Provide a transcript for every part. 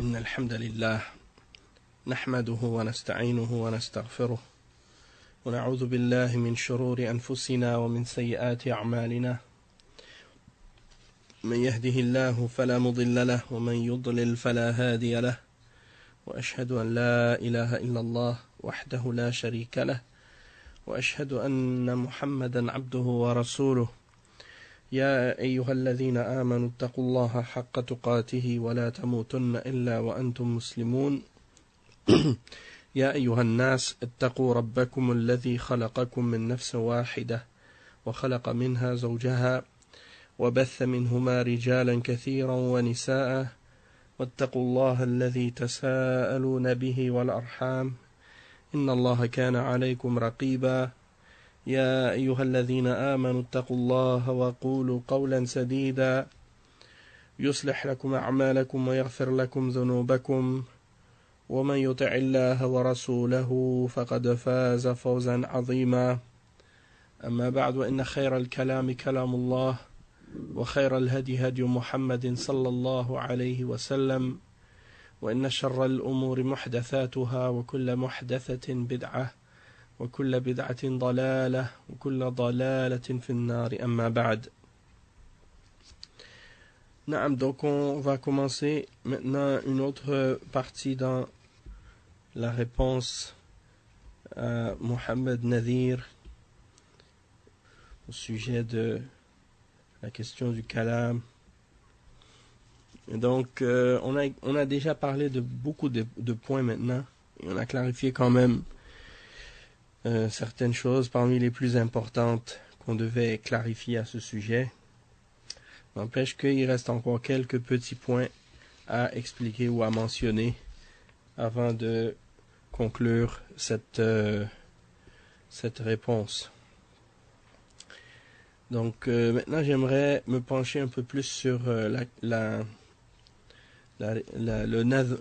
إن الحمد لله نحمده ونستعينه ونستغفره ونعوذ بالله من شرور أنفسنا ومن سيئات أعمالنا من يهده الله فلا مضل له ومن يضلل فلا هادي له وأشهد أن لا إله إلا الله وحده لا شريك له وأشهد أن محمدا عبده ورسوله يا أيها الذين آمنوا اتقوا الله حق تقاته ولا تموتن إلا وأنتم مسلمون يا أيها الناس اتقوا ربكم الذي خلقكم من نفس واحدة وخلق منها زوجها وبث منهما رجالا كثيرا ونساء واتقوا الله الذي تساءلون به والأرحام إن الله كان عليكم رقيبا يا أيها الذين آمنوا اتقوا الله وقولوا قولا سديدا يصلح لكم أعمالكم ويغفر لكم ذنوبكم ومن يطع الله ورسوله فقد فاز فوزا عظيما أما بعد وإن خير الكلام كلام الله وخير الهدي هدي محمد صلى الله عليه وسلم وإن شر الأمور محدثاتها وكل محدثة بدعة وكل بدعة ضلالة وكل ضلالة في النار أما بعد. Naam, donc on va commencer maintenant une autre partie dans la réponse à Mohamed Nadir au sujet de la question du kalam. Et donc on a déjà parlé de beaucoup de points maintenant et on a clarifié quand même certaines choses parmi les plus importantes qu'on devait clarifier à ce sujet. N'empêche qu'il reste encore quelques petits points à expliquer ou à mentionner avant de conclure cette réponse. Donc maintenant j'aimerais me pencher un peu plus sur le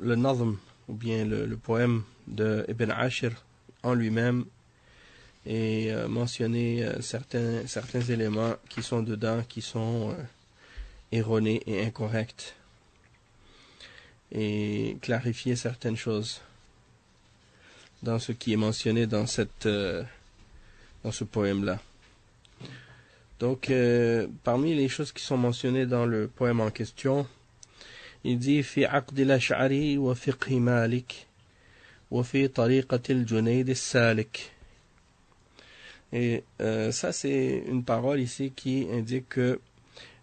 nazm ou bien le poème de Ibn Ashir en lui-même et mentionner certains éléments qui sont dedans, qui sont erronés et incorrects, et clarifier certaines choses dans ce qui est mentionné dans ce poème-là. Donc, parmi les choses qui sont mentionnées dans le poème en question, il dit « Fi aqdi al-Ash'ari wa fiqhi Malik wa fi tariqati al-Junayd al-Salik » Et ça, c'est une parole ici qui indique que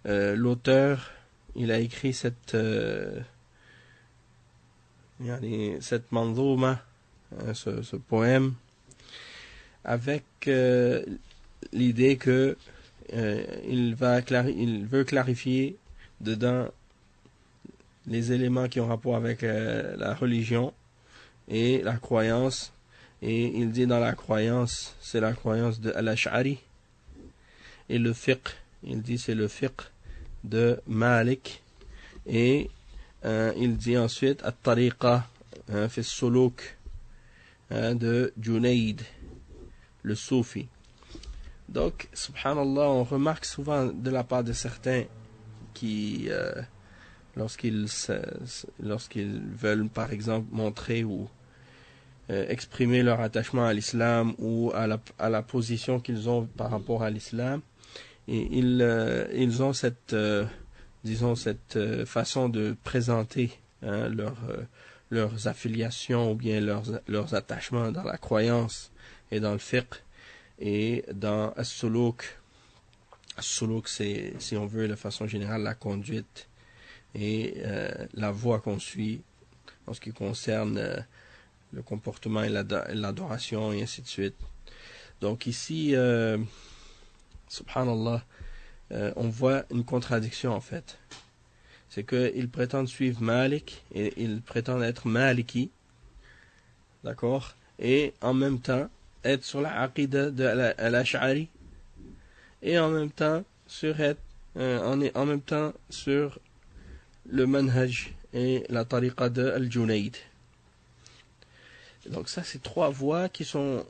l'auteur, il a écrit cette manzouma, ce poème, avec l'idée que il veut clarifier dedans les éléments qui ont rapport avec la religion et la croyance. Et il dit dans la croyance, c'est la croyance de Al-Ash'ari. Et le fiqh, il dit c'est le fiqh de Malik. Et il dit ensuite At-Tariqa fi Suluk de Junayd, le Soufi. Donc, subhanallah, on remarque souvent de la part de certains qui, lorsqu'ils veulent par exemple montrer ou exprimer leur attachement à l'islam ou à la position qu'ils ont par rapport à l'islam, et ils ont cette façon de présenter leurs affiliations ou bien leurs attachements dans la croyance et dans le fiqh et dans as-suluk. As-suluk, c'est, si on veut, de façon générale, la conduite et la voie qu'on suit en ce qui concerne le comportement et l'adoration, et ainsi de suite. Donc ici, subhanallah, on voit une contradiction en fait. C'est qu'ils prétendent suivre Malik, et ils prétendent être Maliki, d'accord, et en même temps être sur la aqidah de Al-Ash'ari, et en même temps sur le manhaj et la tariqa de Al-Junayd. Donc ça, c'est trois voies qui sont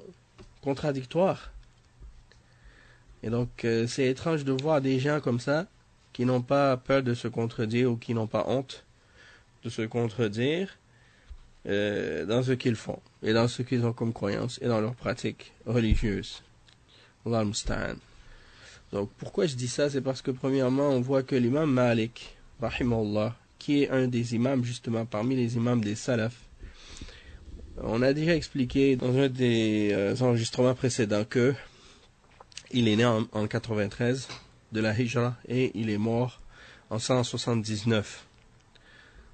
contradictoires. Et donc, c'est étrange de voir des gens comme ça, qui n'ont pas peur de se contredire ou qui n'ont pas honte de se contredire dans ce qu'ils font, et dans ce qu'ils ont comme croyance, et dans leurs pratiques religieuses. Allah al-Musta'an. Donc, pourquoi je dis ça? C'est parce que, premièrement, on voit que l'imam Malik, rahimahullah, qui est un des imams, justement, parmi les imams des salafs, on a déjà expliqué dans un des enregistrements précédents que il est né en 93 de la Hijra et il est mort en 179.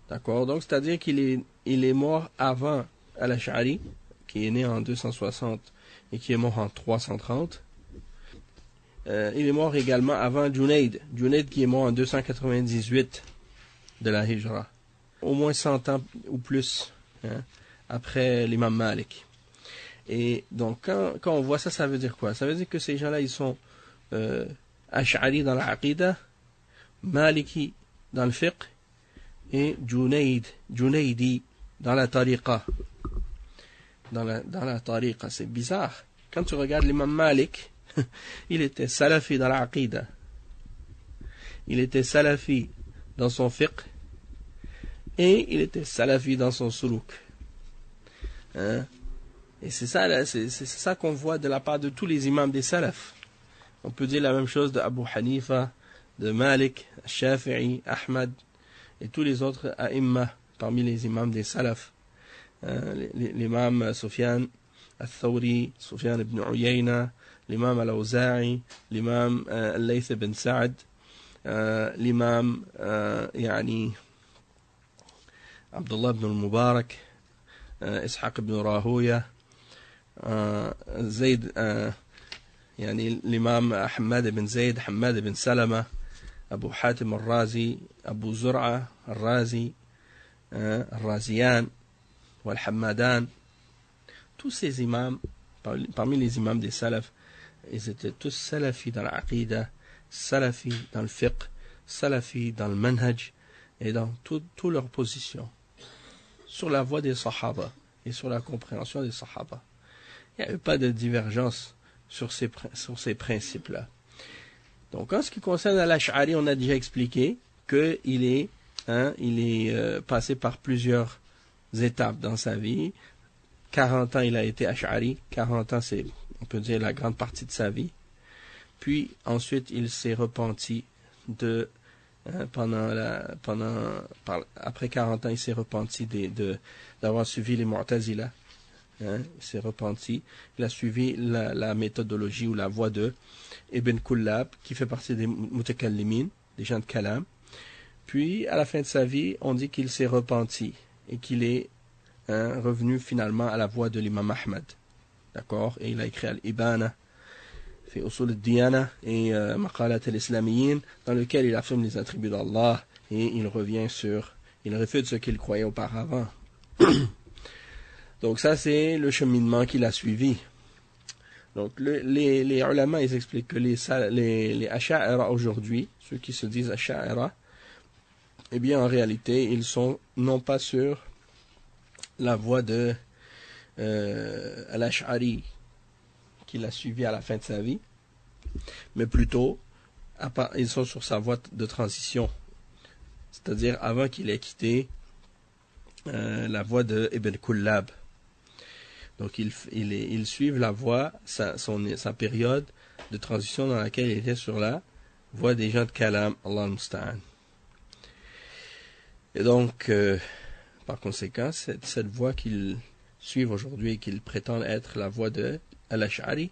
D'accord? Donc, c'est-à-dire qu'il est mort avant Al-Ash'ari, qui est né en 260 et qui est mort en 330. Il est mort également avant Junayd qui est mort en 298 de la Hijra. Au moins 100 ans ou plus après l'imam Malik. Et donc, quand on voit ça, ça veut dire quoi? Ça veut dire que ces gens-là, ils sont Ash'ari dans l'Aqida, Maliki dans le fiqh, et Junaydi dans la tariqa. Dans la tariqa, c'est bizarre. Quand tu regardes l'imam Malik, il était salafi dans l'Aqida. Il était salafi dans son fiqh, et il était salafi dans son suluk. Et c'est ça qu'on voit de la part de tous les imams des salafs. On peut dire la même chose de Abu Hanifa, de Malik, Shafi'i, Ahmad, et tous les autres a'imma parmi les imams des salafs. L'imam Sufyan al-Thawri, Sufyan ibn Uyayna, l'imam al-Awza'i, l'imam al-Layth ibn Sa'd, l'imam Abdullah ibn al-Mubarak, Ishaq ibn Rahuya, زيد l'imam Ahmad ibn Zayd, Hamad ibn Salama, Abu Hatim al-Razi, Abu Zur'a al-Razi, al-Raziyan, wal-Hammadan. Tous ces imams, parmi les imams des salafs, ils étaient tous salafis dans l'aqida, salafis dans le fiqh, salafis dans le manhaj, et dans toutes leurs positions, sur la voie des sahaba, et sur la compréhension des sahaba. Il n'y avait pas de divergence sur ces principes-là. Donc, en ce qui concerne Al-Ash'ari, on a déjà expliqué qu'il est, passé par plusieurs étapes dans sa vie. 40 ans, il a été Ash'ari. 40 ans, c'est, on peut dire, la grande partie de sa vie. Puis, ensuite, il s'est repenti après 40 ans, il s'est repenti d'avoir suivi les Mu'tazila. Il s'est repenti. Il a suivi la méthodologie ou la voie de Ibn Kullab, qui fait partie des Mutakallimin, des gens de Kalam. Puis, à la fin de sa vie, on dit qu'il s'est repenti et qu'il est revenu finalement à la voie de l'imam Ahmad. D'accord? Et il a écrit Al-Ibana, fi Usul al-Diyana et Maqalat al-Islamiyyin, dans lequel il affirme les attributs d'Allah et il réfute ce qu'il croyait auparavant. Donc ça, c'est le cheminement qu'il a suivi. Donc les ulama, ils expliquent que les Asha'ira aujourd'hui, ceux qui se disent Asha'ira, eh bien en réalité, ils sont non pas sur la voie de Al-Ash'ari qu'il a suivi à la fin de sa vie, mais plutôt ils sont sur sa voie de transition, c'est-à-dire avant qu'il ait quitté la voie de Ibn Kullab. Donc ils suivent la voie, sa période de transition dans laquelle il était sur la voie des gens de Kalam, Allah al-Musta'an. Et donc, par conséquent, cette voie qu'ils suivent aujourd'hui et qu'ils prétendent être la voie de Al-Ash'ari,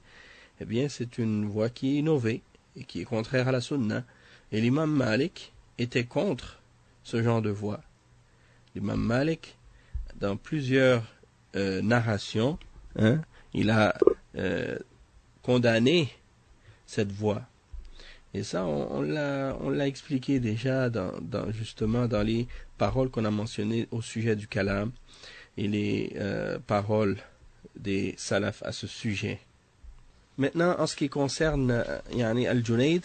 eh bien c'est une voie qui est innovée et qui est contraire à la Sunna. Et l'imam Malik était contre ce genre de voie. L'imam Malik, dans plusieurs narrations, il a condamné cette voie. Et ça, on l'a expliqué déjà justement dans les paroles qu'on a mentionnées au sujet du kalam et les paroles des salafs à ce sujet. Maintenant, en ce qui concerne Al-Junayd,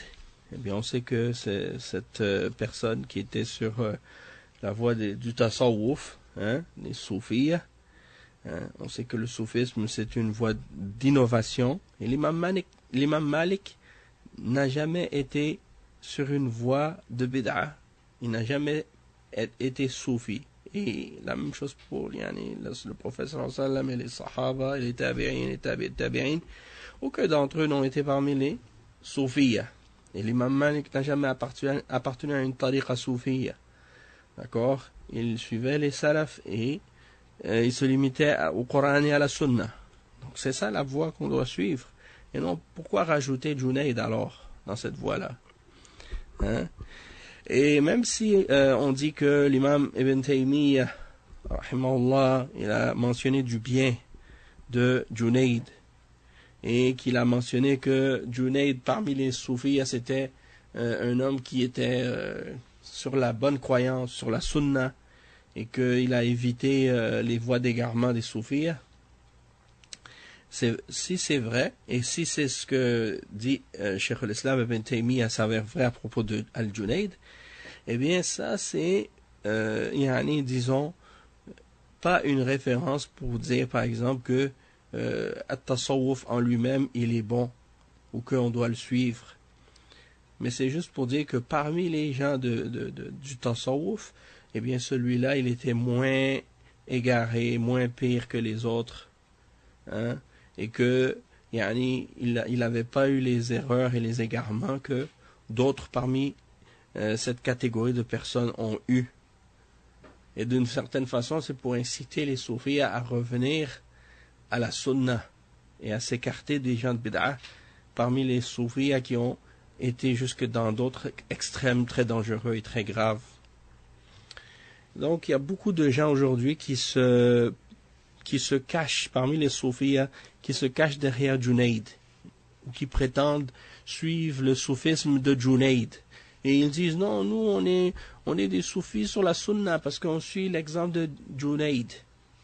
eh bien, on sait que c'est cette personne qui était sur la voie du tasawwuf, les soufis. On sait que le soufisme, c'est une voie d'innovation. Et l'imam Malik n'a jamais été sur une voie de bid'a. Il n'a jamais été soufi. Et la même chose pour le prophète sallallahu alayhi wa sallam et les sahaba et les tabi'in et tabi'in. Aucun d'entre eux n'ont été parmi les soufiyas. Et l'imam Malik n'a jamais appartenu à une tariqa soufiya. D'accord? Il suivait les salafs et il se limitait au Coran et à la Sunna. Donc c'est ça la voie qu'on doit suivre. Et non, pourquoi rajouter Junayd alors dans cette voie-là? Hein? Et même si on dit que l'imam Ibn Taymiyyah, rahimahullah, il a mentionné du bien de Junayd, et qu'il a mentionné que Junayd, parmi les soufis, c'était un homme qui était sur la bonne croyance, sur la sunna, et qu'il a évité les voies d'égarement des soufis. Si c'est vrai, et si c'est ce que dit Cheikh al-Islam Ibn Taymiyyah s'avère vrai à propos de Al-Junayd, eh bien ça c'est, disons, pas une référence pour dire par exemple que At-Tasawwuf en lui-même il est bon ou qu'on doit le suivre, mais c'est juste pour dire que parmi les gens du Tasawwuf, eh bien celui-là il était moins égaré, moins pire que les autres, hein, et que il n'avait pas eu les erreurs et les égarements que d'autres parmi cette catégorie de personnes ont eu. Et d'une certaine façon c'est pour inciter les soufis à revenir à la sunna et à s'écarter des gens de bid'ah parmi les soufis qui ont été jusque dans d'autres extrêmes très dangereux et très graves. Donc il y a beaucoup de gens aujourd'hui qui se cachent parmi les soufis, qui se cachent derrière Junayd, ou qui prétendent suivre le soufisme de Junayd. Et ils disent non, nous on est des soufis sur la sunna parce qu'on suit l'exemple de Junayd.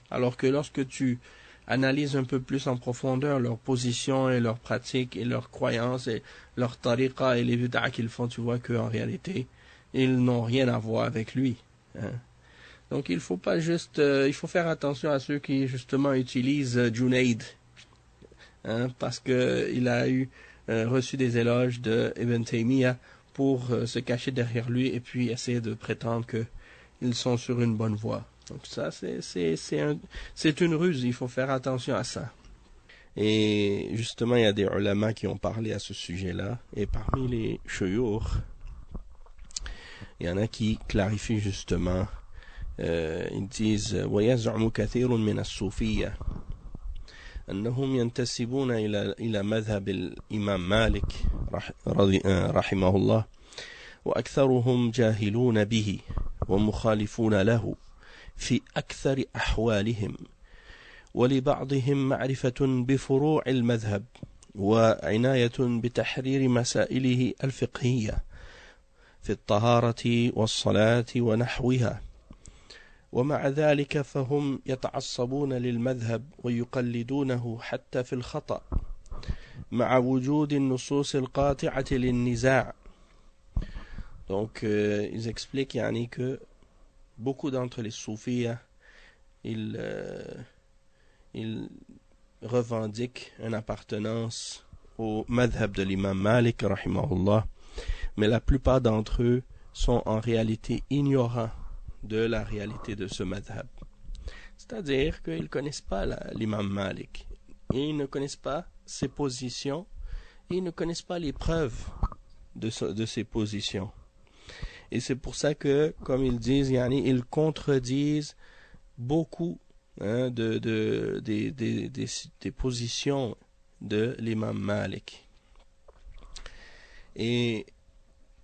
Alors que lorsque tu analyse un peu plus en profondeur leur position et leur pratique et leurs croyances et leur tariqa et les bid'ah qu'ils font, tu vois qu'en réalité, ils n'ont rien à voir avec lui. Hein. Donc il faut pas juste, il faut faire attention à ceux qui justement utilisent Junayd, hein, parce que il a reçu des éloges de Ibn Taymiyyah pour se cacher derrière lui et puis essayer de prétendre qu'ils sont sur une bonne voie. Donc ça, c'est une ruse, il faut faire attention à ça. Et justement, il y a des ulama qui ont parlé à ce sujet-là, et parmi les shuyukh, il y en a qui clarifient justement, ils disent « وَيَزْعُمُ كَثِيرٌ مِنَ الصُّوفِيَّةِ أنهم ينتسبون إلى مذهب الإمام مالك رحمه الله وأكثرهم جاهلون به ومخالفون له في أكثر أحوالهم ولبعضهم معرفة بفروع المذهب وعناية بتحرير مسائله الفقهية في الطهارة والصلاة ونحوها ومع ذلك فهم يتعصبون للمذهب ويقلدونه حتى في الخطأ مع وجود النصوص القاطعة للنزاع. Donc ils expliquent que beaucoup d'entre les soufis ils revendiquent une appartenance au madhab de l'imam Malik rahimahullah, mais la plupart d'entre eux sont en réalité ignorants de la réalité de ce madhab. C'est-à-dire qu'ils ne connaissent pas l'imam Malik, et ils ne connaissent pas ses positions, et ils ne connaissent pas les preuves de ses positions. Et c'est pour ça que, comme ils disent, ils contredisent beaucoup des positions de l'imam Malik. Et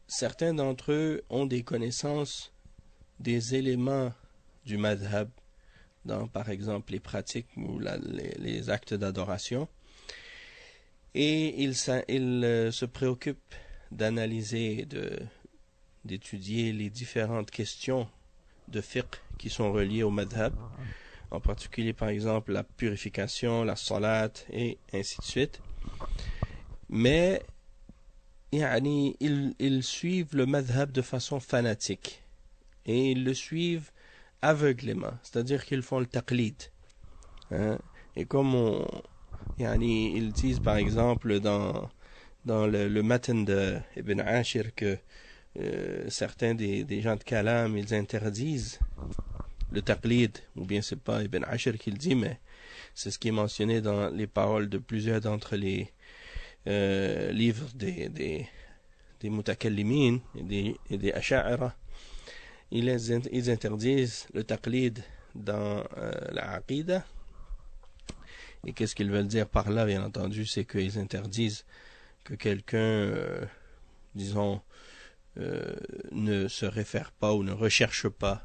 certains d'entre eux ont des connaissances des éléments du madhab, dans par exemple les pratiques ou les actes d'adoration, et ils se préoccupent d'analyser, d'étudier les différentes questions de fiqh qui sont reliées au madhab, en particulier par exemple la purification, la salat et ainsi de suite. Mais ils suivent le madhab de façon fanatique et ils le suivent aveuglément, c'est-à-dire qu'ils font le taqlid, hein? Et comme ils disent par exemple dans le matin de Ibn Ashir que certains des gens de Kalam ils interdisent le taqlid, ou bien c'est pas Ibn Ashir qui le dit, mais c'est ce qui est mentionné dans les paroles de plusieurs d'entre les livres des mutakallimin et des asha'ira. Ils interdisent le taqlid dans la aqida. Et qu'est-ce qu'ils veulent dire par là, bien entendu, c'est qu'ils interdisent que quelqu'un, disons, ne se réfère pas ou ne recherche pas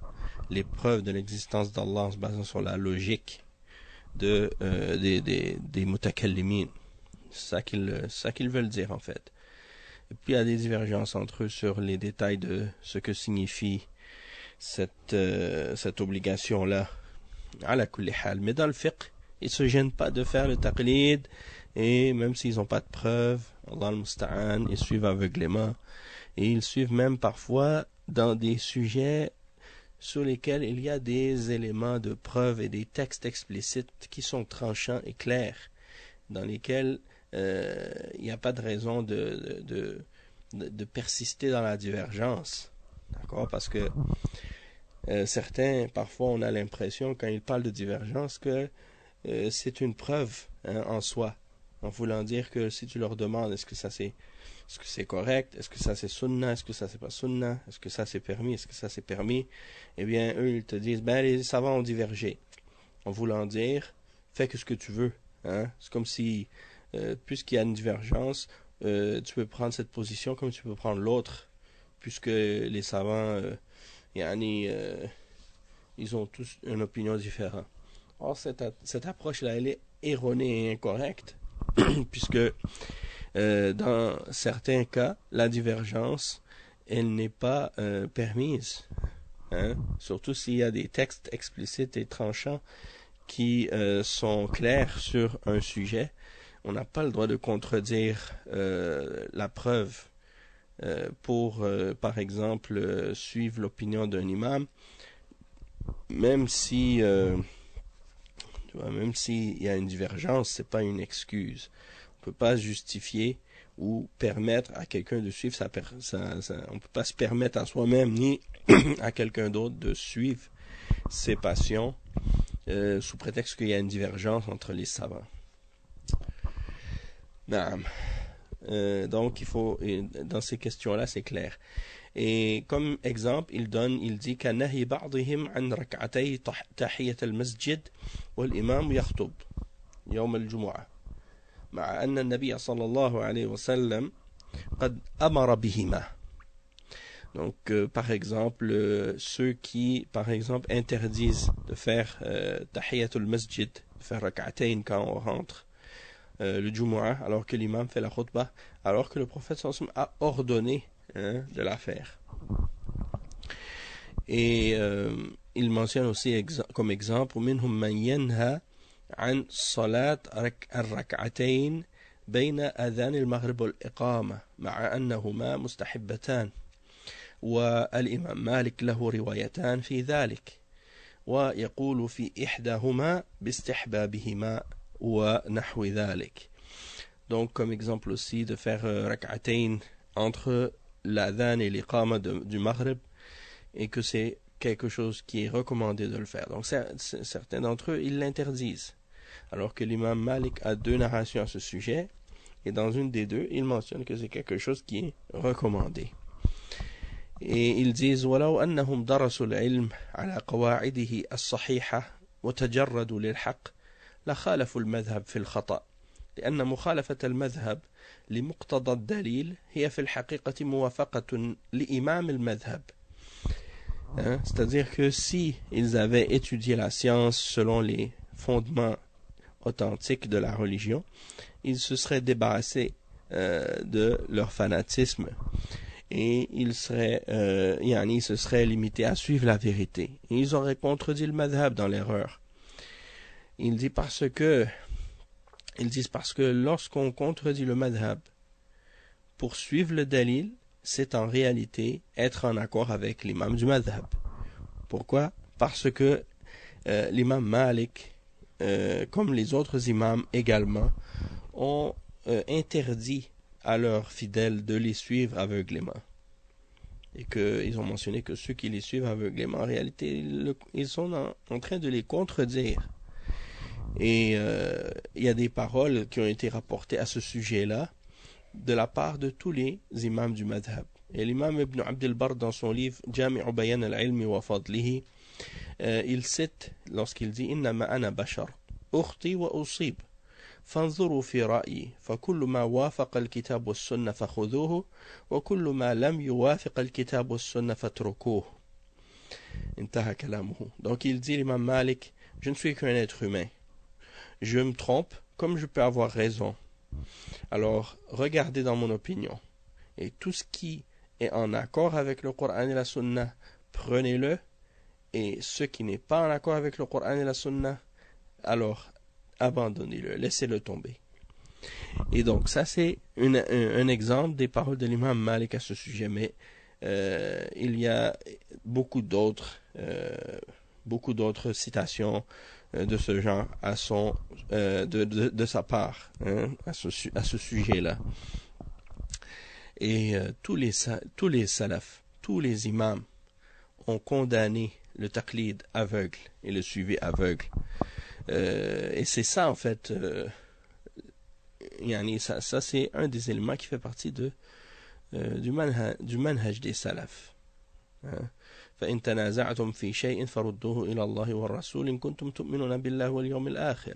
les preuves de l'existence d'Allah en se basant sur la logique des mutakallimin. C'est ça qu'ils veulent dire en fait. Et puis il y a des divergences entre eux sur les détails de ce que signifie cette obligation-là, ala kulli hal. Mais dans le fiqh, ils se gênent pas de faire le taqlid, et même s'ils n'ont pas de preuves, Allah al-Musta'an, ils suivent aveuglément, et ils suivent même parfois dans des sujets sur lesquels il y a des éléments de preuve et des textes explicites qui sont tranchants et clairs, dans lesquels il n'y a pas de raison de persister dans la divergence. D'accord? Parce que certains, parfois, on a l'impression, quand ils parlent de divergence, que c'est une preuve en soi, en voulant dire que si tu leur demandes est-ce que c'est correct, est-ce que ça c'est sunna, est-ce que ça c'est pas sunna, est-ce que ça c'est permis, est-ce que ça c'est permis, eh bien eux ils te disent les savants ont divergé, en voulant dire fais que ce que tu veux, hein? C'est comme si puisqu'il y a une divergence, tu peux prendre cette position comme tu peux prendre l'autre, puisque les savants ils ont tous une opinion différente. Or, cette approche-là, elle est erronée et incorrecte, puisque dans certains cas, la divergence, elle n'est pas permise. Hein? Surtout s'il y a des textes explicites et tranchants qui sont clairs sur un sujet. On n'a pas le droit de contredire la preuve pour, par exemple, suivre l'opinion d'un imam, même si... même s'il y a une divergence, c'est pas une excuse. On peut pas justifier ou permettre à quelqu'un de suivre on peut pas se permettre à soi-même ni à quelqu'un d'autre de suivre ses passions sous prétexte qu'il y a une divergence entre les savants. Donc il faut, dans ces questions-là, c'est clair. Et comme exemple, il dit كَنَهِي بَعْضِهِمْ عَنْ رَكْعَتَيْ تَحِيَّةَ الْمَسْجِدِ وَالْإِمَامُ يَخْطُبُ يوم الجمعة مع أن النبي صلى الله عليه وسلم قد أمر بهما. Donc, par exemple, ceux qui, par exemple, interdisent de faire tahiyatul masjid, de faire rak'atayn quand on rentre le Jumu'ah, alors que l'imam fait la khutbah, alors que le prophète sallallahu alayhi wa sallam a ordonné de la faire. Et il mentionne aussi comme exemple منهم من ينهى عن صلاة الركعتين بين أذان المغرب والإقامة مع أنهما مستحبتان والإمام مالك له روايتان في ذلك ويقول في إحداهما باستحبابهما ونحو ذلك. Donc comme exemple aussi de faire rak'atayn entre l'adhan et l'iqama du Maghrib, et que c'est quelque chose qui est recommandé de le faire. Donc certains d'entre eux, ils l'interdisent. Alors que l'imam Malik a deux narrations à ce sujet, et dans une des deux, il mentionne que c'est quelque chose qui est recommandé. Et ils disent وَلَوْ أَنَّهُمْ دَرَسُوا الْعِلْمَ عَلَى قَوَاعِدِهِ الصَّحِيحَةِ وَتَجَرَّدُوا لِلْحَقِّ لَخَالَفُوا الْمَذْهَبَ في الخطأ لأن مخالفة المذهب لمقتضى الدليل هي في الحقيقة موافقة لإمام المذهب. C'est-à-dire que si ils avaient étudié la science selon les fondements authentiques de la religion, ils se seraient débarrassés de leur fanatisme et ils se seraient limités à suivre la vérité. Et ils auraient contredit le madhab dans l'erreur. Ils disent parce que lorsqu'on contredit le madhab pour suivre le dalil, c'est en réalité être en accord avec l'imam du madhab. Pourquoi? Parce que l'imam Malik, comme les autres imams également, ont interdit à leurs fidèles de les suivre aveuglément. et qu'ils ont mentionné que ceux qui les suivent aveuglément, en réalité, ils sont en train de les contredire. Et il y a des paroles qui ont été rapportées à ce sujet-là de la part de tous les imams du madhab. Et l'imam Ibn Abd al-Barr, dans son livre Jami'u Bayan al-Ilmi wa Fadlihi, il cite lorsqu'il dit Innama ana bashar, ukhti wa usib, fanzuru fi ra'yi, fa kullu ma wafaqa al-kitab wa sunnah fa khudhuhu, wa kullu ma lam yuwafiq al-kitab wa sunnah fatrukuhu. Intaha kalamuhu. Donc il dit, l'imam Malik, je ne suis qu'un être humain. Je me trompe comme je peux avoir raison. Alors, regardez dans mon opinion. Et tout ce qui est en accord avec le Coran et la Sunna, prenez-le. Et ce qui n'est pas en accord avec le Coran et la Sunna, alors abandonnez-le, laissez-le tomber. Et donc, ça c'est un exemple des paroles de l'imam Malik à ce sujet. Mais il y a beaucoup d'autres citations de ce genre de sa part, à ce sujet-là. Et tous les salafs, tous les imams ont condamné le taqlid aveugle et le suivi aveugle. Et c'est ça en fait, ça c'est un des éléments qui fait partie du manhaj des salafs. فإن تنازعتم في شيء فردوه إلى الله والرسول إن كنتم تؤمنون بالله واليوم الآخر.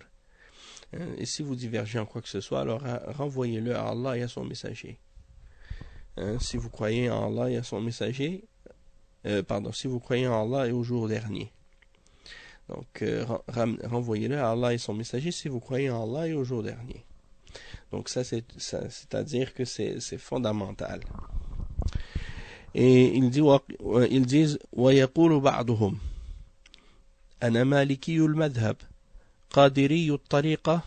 Et si vous divergez en quoi que ce soit, alors renvoyez-le à Allah et à son messager. Si vous croyez en Allah et à son messager, si vous croyez en Allah et au jour dernier. Donc, renvoyez-le à Allah et son messager si vous croyez en Allah et au jour dernier. Donc ça, c'est-à-dire que c'est fondamental. Et ils disent ويقول بعضهم أنا مالكي المذهب قادري الطريقة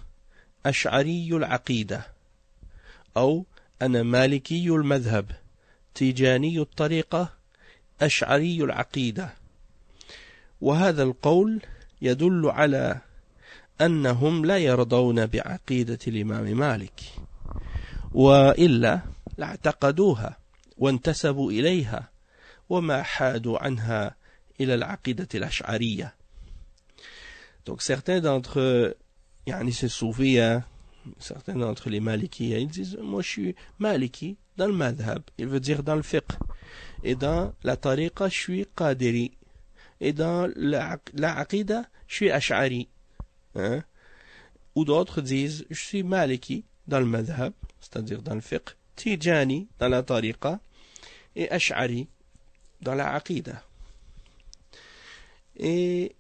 أشعري العقيدة أو أنا مالكي المذهب تيجاني الطريقة أشعري العقيدة. وهذا القول يدل على أنهم لا يرضون بعقيدة الإمام مالك، وإلا لاعتقدوها وانتسبوا إليها وما حادوا عنها إلى العقيدة الأشعرية. Donc certains d'entre ces soufis, certains d'entre les malikis, ils disent moi je suis maliki dans le madhab, il veut dire dans le fiqh, et dans la tariqa je suis qadiri, et dans la aqida je suis ash'ari. Ou d'autres disent je suis maliki dans le madhab, c'est-à-dire dans le fiqh, tijani dans la tariqa et ash'ari dans la aqida. Et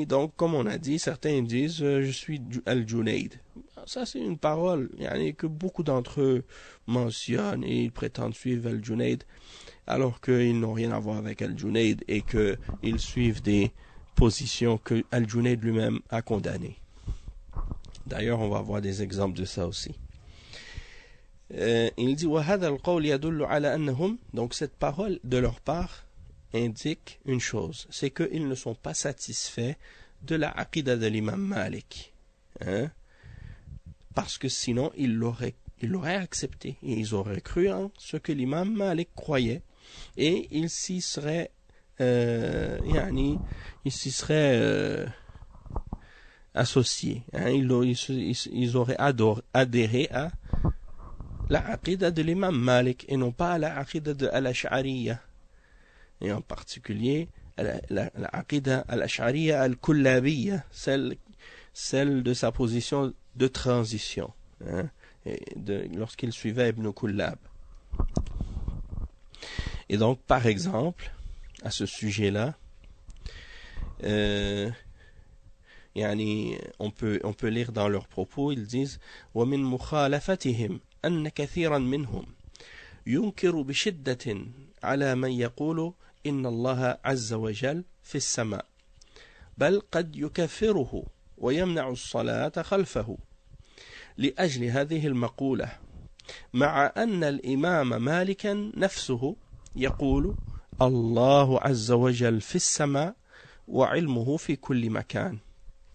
donc comme on a dit, certains disent je suis al-Junayd. Ça c'est une parole que beaucoup d'entre eux mentionnent et ils prétendent suivre al-Junayd alors qu'ils n'ont rien à voir avec al-Junayd et qu'ils suivent des positions que al-Junayd lui-même a condamnées. D'ailleurs, on va voir des exemples de ça aussi. Il dit وَهَذَا الْقَوْلِ يَدُلُّ عَلَى أَنَّهُمْ. Donc cette parole de leur part indique une chose, c'est qu'ils ne sont pas satisfaits de la aqida de l'imam Malik. Parce que sinon, ils l'auraient accepté et ils auraient cru en ce que l'imam Malik croyait et ils s'y seraient associés. Ils auraient adhéré à la aqida de l'imam Malik et non pas à la aqida de al-Ash'ariyya. Et en particulier la aqida al-Ash'ariyya al-Kullabiyya, celle de sa position de transition, lorsqu'il suivait Ibn Kullab. Et donc, par exemple, à ce sujet-là, on peut lire dans leurs propos, ils disent وَمِن مُخَالَفَتِهِمْ أَنَّ كَثِيرًا مِنْهُمْ يُنْكِرُ بِشِدَّةٍ على من يقول إن الله عز وجل في السماء بل قد يكفره ويمنع الصلاة خلفه لأجل هذه المقولة مع أن الإمام مالكا نفسه يقول الله عز وجل في السماء وعلمه في كل مكان.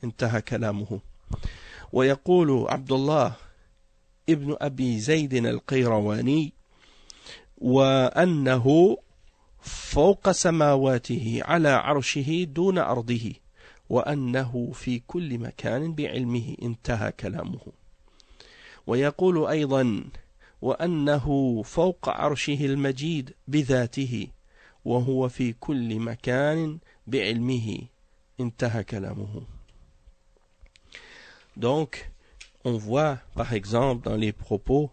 انتهى كلامه. ويقول عبد الله ابن أبي زيد القيرواني وأنه فوق سماواته على عرشه دون أرضه وأنه في كل مكان بعلمه انتهى كلامه. ويقول أيضا وأنه فوق عرشه المجيد بذاته وهو في كل مكان بعلمه انتهى كلامه. Donc, on voit par exemple dans les propos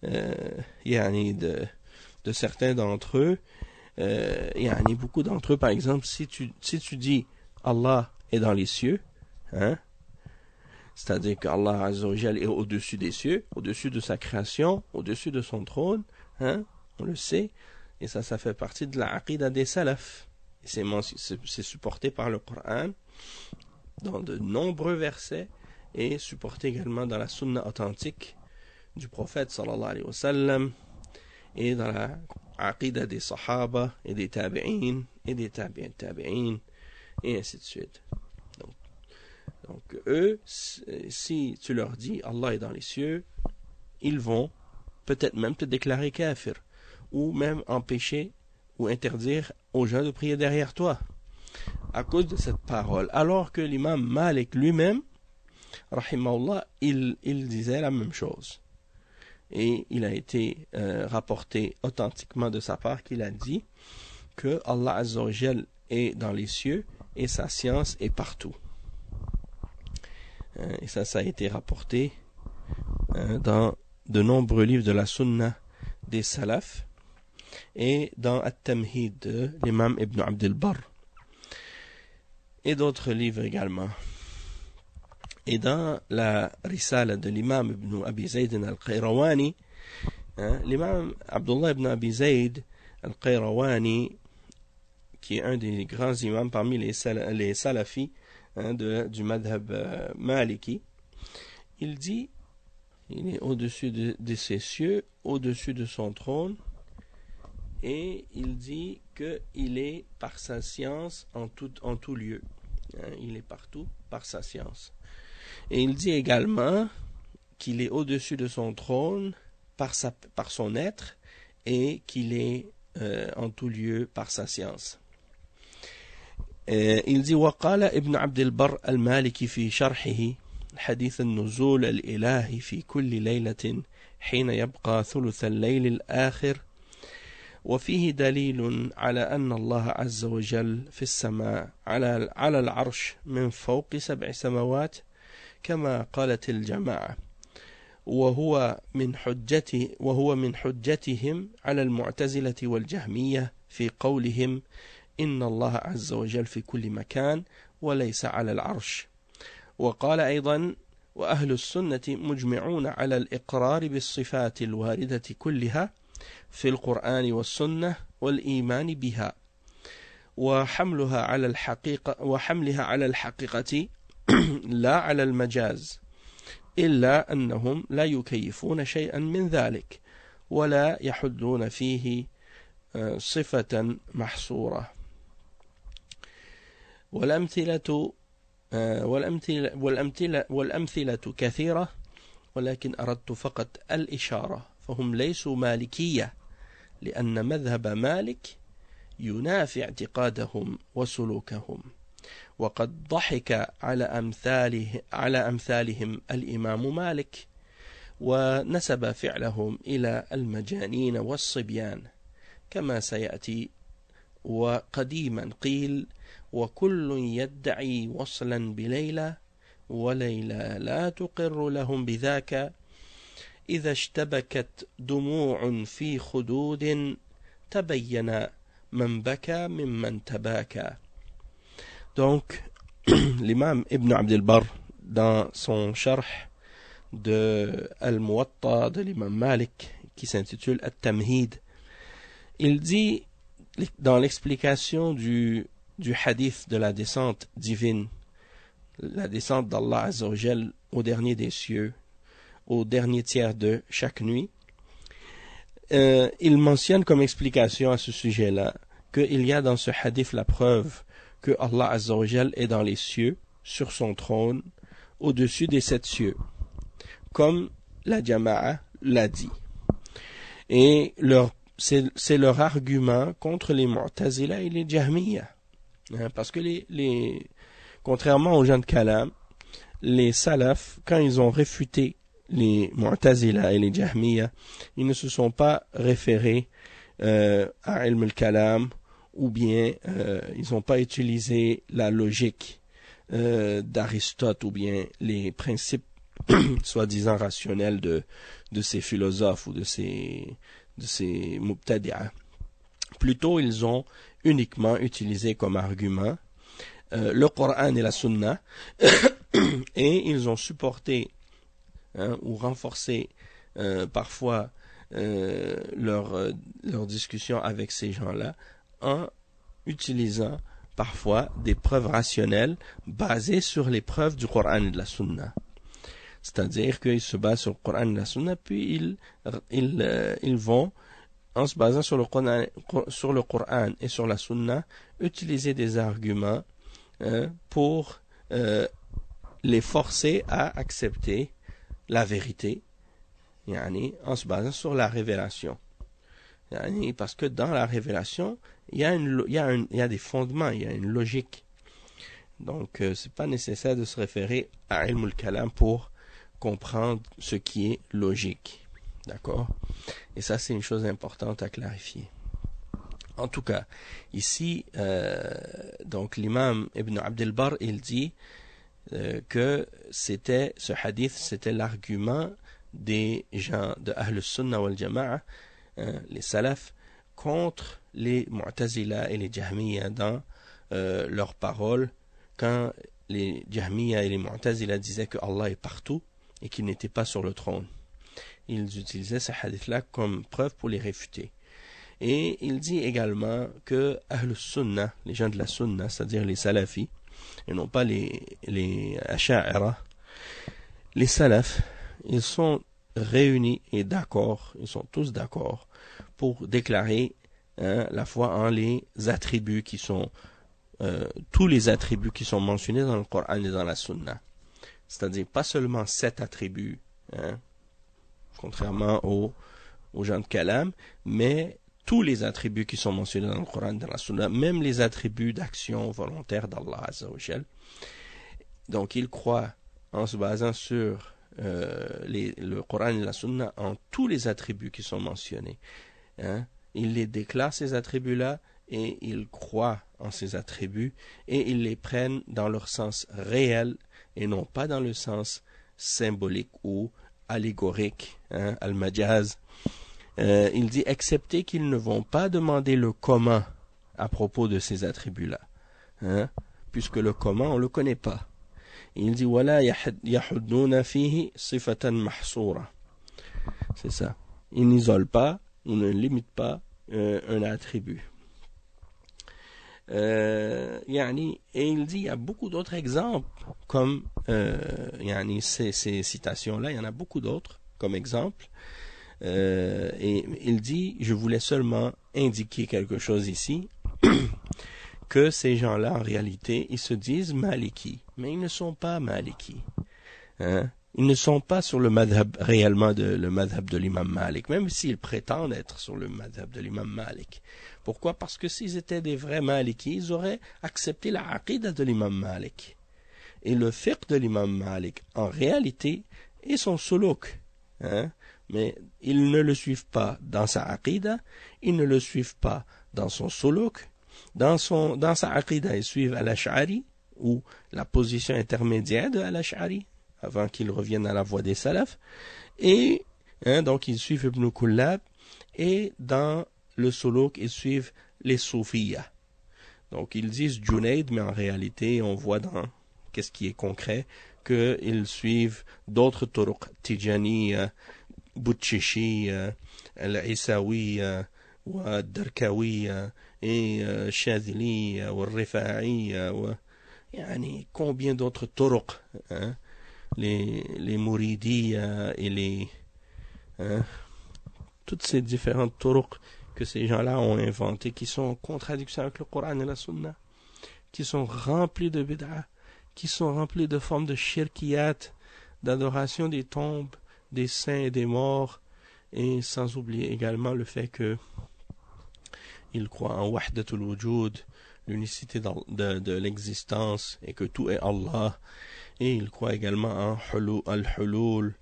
de certains d'entre eux, beaucoup d'entre eux, par exemple, si tu dis Allah est dans les cieux, hein, c'est-à-dire qu'Allah Azza wa Jal est au-dessus des cieux, au-dessus de sa création, au-dessus de son trône, hein, on le sait, et ça fait partie de la aqida des salaf. C'est supporté par le Coran dans de nombreux versets et supporté également dans la sunna authentique du prophète sallallahu alayhi wa sallam et dans la aqida des sahaba et des tabi'in et des tabi'in et ainsi de suite. Donc eux, si tu leur dis Allah est dans les cieux, ils vont peut-être même te déclarer kafir ou même empêcher ou interdire aux gens de prier derrière toi à cause de cette parole. Alors que l'imam Malik lui-même, rahimahullah, il disait la même chose. Et il a été rapporté authentiquement de sa part qu'il a dit que Allah Azza wa Jal est dans les cieux et sa science est partout. Et ça a été rapporté dans de nombreux livres de la sunna des salaf et dans At-Tamhid de l'imam Ibn Abd al-Barr et d'autres livres également. Et dans la risala de l'imam Ibn Abi Zayd al-Qayrawani, l'imam Abdullah ibn Abi Zayd al-Qayrawani, qui est un des grands imams parmi les salafis du madhab maliki, il dit, il est au-dessus de ses cieux, au-dessus de son trône, et il dit qu'il est par sa science en tout lieu. Il est partout par sa science. Et il dit également qu'il est au-dessus de son trône par son être et qu'il est en tout lieu par sa science. Il dit وقال ابن عبد البر المالكي في شرحه حديث النزول الإلهي في كل ليلة حين يبقى ثلث الليل الآخر وفيه دليل على أن الله عز وجل في السماء على العرش من فوق 7 سماوات كما قالت الجماعة وهو من حجتهم على المعتزلة والجهمية في قولهم إن الله عز وجل في كل مكان وليس على العرش. وقال أيضا وأهل السنة مجمعون على الإقرار بالصفات الواردة كلها في القرآن والسنة والإيمان بها وحملها على الحقيقة لا على المجاز إلا أنهم لا يكيفون شيئا من ذلك ولا يحدون فيه صفة محصورة. والأمثلة كثيرة ولكن أردت فقط الإشارة فهم ليسوا مالكية لأن مذهب مالك ينافي اعتقادهم وسلوكهم وقد ضحك على أمثالهم الإمام مالك ونسب فعلهم إلى المجانين والصبيان كما سيأتي. وقديما قيل وكل يدعي وصلا بليلى وليلى لا تقر لهم بذاك إذا اشتبكت دموع في خدود تبين من بكى ممن تباكى. Donc, l'imam Ibn Abd al-Barr, dans son sharh de Al-Muwatta de l'imam Malik, qui s'intitule At-Tamhid, il dit, dans l'explication du hadith de la descente divine, la descente d'Allah Azza wa Jal au dernier des cieux, au dernier tiers de chaque nuit, il mentionne comme explication à ce sujet-là qu'il y a dans ce hadith la preuve que Allah Azza wa Jal est dans les cieux, sur son trône, au-dessus des 7 cieux, comme la Jama'a l'a dit. Et leur c'est leur argument contre les Mu'tazila et les Jahmiya. Parce que contrairement aux gens de Kalam, les Salaf, quand ils ont réfuté les Mu'tazila et les Jahmiya, ils ne se sont pas référés à Ilm al-Kalam, ou bien ils n'ont pas utilisé la logique d'Aristote, ou bien les principes soi-disant rationnels de ces philosophes ou de ces Mubtadi'a. Plutôt, ils ont uniquement utilisé comme argument le Coran et la Sunna, et ils ont supporté ou renforcé parfois leur discussion avec ces gens-là en utilisant parfois des preuves rationnelles basées sur les preuves du Coran et de la Sunna. C'est-à-dire qu'ils se basent sur le Coran et la Sunna, puis ils vont, en se basant sur le Coran et sur la Sunna, utiliser des arguments pour les forcer à accepter la vérité, en se basant sur la révélation. Parce que dans la révélation, il y a des fondements, il y a une logique. Donc, c'est pas nécessaire de se référer à Ilm al-Kalam pour comprendre ce qui est logique. D'accord? Et ça, c'est une chose importante à clarifier. En tout cas, ici, donc l'imam Ibn Abd al-Barr, il dit que ce hadith, c'était l'argument des gens de Ahl al-Sunnah wal Jama'a, les Salaf, contre les Mu'tazila et les Jahmiya dans leurs paroles, quand les Jahmiya et les Mu'tazila disaient que Allah est partout et qu'il n'était pas sur le trône. Ils utilisaient ce hadith-là comme preuve pour les réfuter. Et il dit également que Ahl Sunnah, les gens de la Sunna, c'est-à-dire les Salafis, et non pas les Asha'ira, les Salaf, ils sont réunis et d'accord, ils sont tous d'accord pour déclarer la foi en les attributs qui sont tous les attributs qui sont mentionnés dans le Coran et dans la Sunna. C'est-à-dire pas seulement 7 attributs, contrairement aux gens de Kalam, mais tous les attributs qui sont mentionnés dans le Coran et dans la Sunna, même les attributs d'action volontaire d'Allah Azza wa Jal. Donc il croit, en se basant sur le Coran et la Sunna, en tous les attributs qui sont mentionnés. Il les déclare, ces attributs-là, et il croit en ces attributs, et ils les prennent dans leur sens réel, et non pas dans le sens symbolique ou allégorique, al-majaz. Il dit, excepté qu'ils ne vont pas demander le comment à propos de ces attributs-là, puisque le comment, on ne le connaît pas. Il dit, wala yahudduna fihi sifatan mahsoura. C'est ça. Il n'isole pas, il ne limite pas un attribut. Et il dit, il y a beaucoup d'autres exemples, comme ces citations-là, il y en a beaucoup d'autres comme exemples. Et il dit, je voulais seulement indiquer quelque chose ici, que ces gens-là, en réalité, ils se disent Maliki, mais ils ne sont pas Maliki. Ils ne sont pas sur le madhab réellement le madhab de l'imam Malik, même s'ils prétendent être sur le madhab de l'imam Malik. Pourquoi? Parce que s'ils étaient des vrais Maliki, ils auraient accepté la aqida de l'imam Malik. Et le fiqh de l'imam Malik, en réalité, est son suluk. Mais ils ne le suivent pas dans sa aqida, ils ne le suivent pas dans son suluk. Dans sa aqida, ils suivent al-Ash'ari, ou la position intermédiaire de al-Ash'ari, avant qu'ils reviennent à la voie des salafs. Et donc ils suivent Ibn Kullab, et dans le suluk, ils suivent les soufiyas. Donc ils disent Junayd, mais en réalité, on voit dans qu'est-ce qui est concret, qu'ils suivent d'autres turuq, Tijaniya, Boutchichi, al-Isawiya, wa Darkawiya, et Shadili, ou Rifa'iya, combien d'autres turuq, les Mouridiya et toutes ces différentes turuq que ces gens-là ont inventées, qui sont en contradiction avec le Coran et la Sunna, qui sont remplis de bid'a, qui sont remplis de formes de shirkiyat, d'adoration des tombes, des saints et des morts, Et sans oublier également le fait que il croit en wahdatul wujud, l'unicité de l'existence, et que tout est Allah. Et il croit également en al-hulul,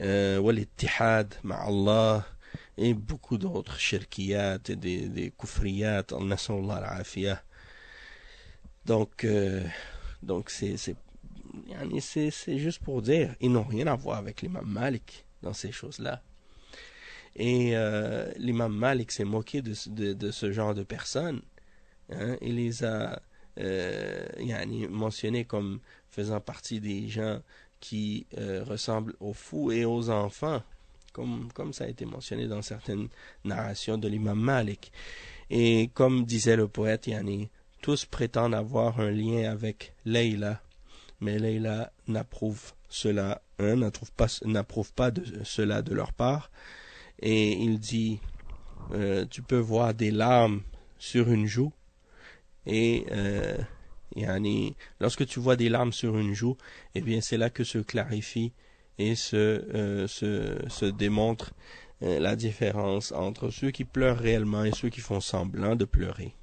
wal-ittihad ma'Allah, et beaucoup d'autres shirkiyat et des kufriyat, al-nasallallahu al-afiyah. Donc c'est juste pour dire, ils n'ont rien à voir avec l'imam Malik dans ces choses-là. Et l'imam Malik s'est moqué de ce genre de personnes. Hein, il les a mentionnés comme faisant partie des gens qui ressemblent aux fous et aux enfants, comme ça a été mentionné dans certaines narrations de l'imam Malik. Et comme disait le poète, tous prétendent avoir un lien avec Layla, mais Layla n'approuve cela, n'approuve pas de cela de leur part. Et il dit, tu peux voir des larmes sur une joue, et lorsque tu vois des larmes sur une joue, eh bien c'est là que se clarifie et se démontre la différence entre ceux qui pleurent réellement et ceux qui font semblant de pleurer.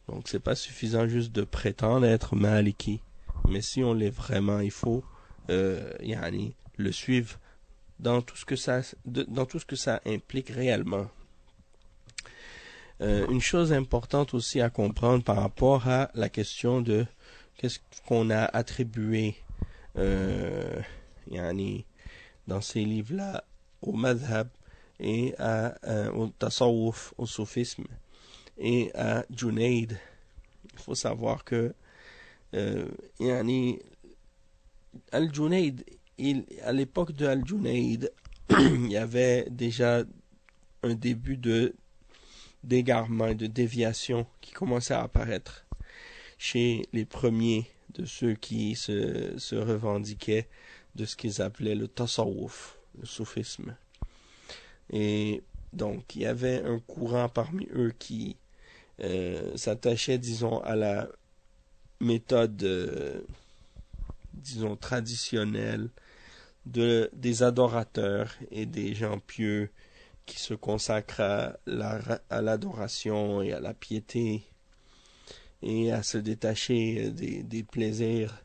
Donc c'est pas suffisant juste de prétendre être maliki, mais si on l'est vraiment, il faut le suivre dans tout ce que ça implique réellement. Une chose importante aussi à comprendre par rapport à la question de qu'est-ce qu'on a attribué dans ces livres-là au madhab et au tasawwuf, au soufisme et à Junayd. Il faut savoir que Al-Junayd, à l'époque de Al-Junayd, il y avait déjà un début d'égarement et de déviation qui commençait à apparaître chez les premiers de ceux qui se revendiquaient de ce qu'ils appelaient le tasawwuf, le soufisme. Et donc, il y avait un courant parmi eux qui s'attachait, disons, à la méthode, disons, traditionnelle des adorateurs et des gens pieux qui se consacrent à l'adoration et à la piété et à se détacher des plaisirs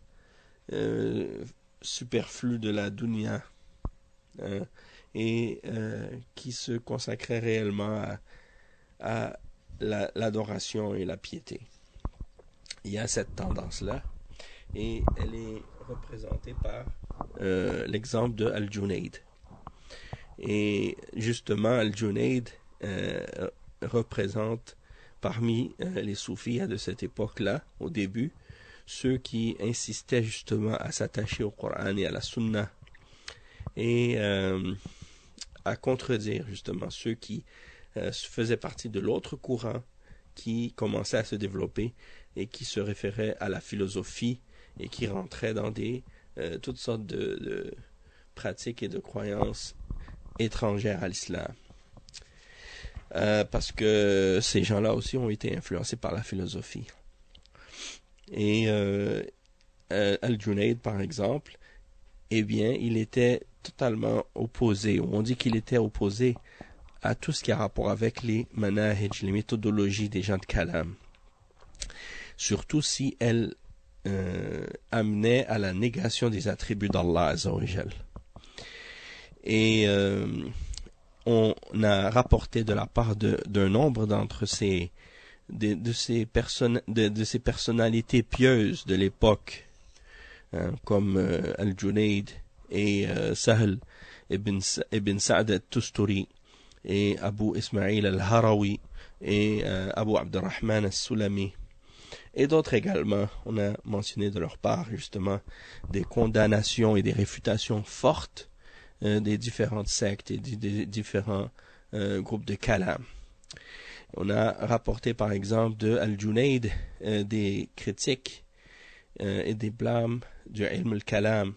superflus de la dunya, hein, et qui se consacraient réellement à l'adoration et la piété. Il y a cette tendance-là et elle est représentée par l'exemple de Al-Junayd. Et justement, Al-Junayd représente parmi les soufis de cette époque-là, au début, ceux qui insistaient justement à s'attacher au Coran et à la Sunna et à contredire justement ceux qui faisaient partie de l'autre courant qui commençait à se développer et qui se référait à la philosophie et qui rentrait dans toutes sortes de pratiques et de croyances étrangères à l'islam. Parce que ces gens-là aussi ont été influencés par la philosophie. Et Al-Junayd, par exemple, eh bien, il était totalement opposé, on dit qu'il était opposé à tout ce qui a rapport avec les manahij, les méthodologies des gens de Kalam. Surtout si elles amenaient à la négation des attributs d'Allah Azza wa Jal. Et on a rapporté de la part d'un nombre d'entre ces personnalités pieuses de l'époque, hein, comme Al-Junayd et Sahl ibn Sa'd al-Tusturi et Abu Ismail al-Harawi et Abu Abdurrahman al-Sulami et d'autres également. On a mentionné de leur part justement des condamnations et des réfutations fortes des différentes sectes et des différents groupes de Kalam. On a rapporté par exemple de Al-Junayd des critiques et des blâmes du Ilm al-Kalam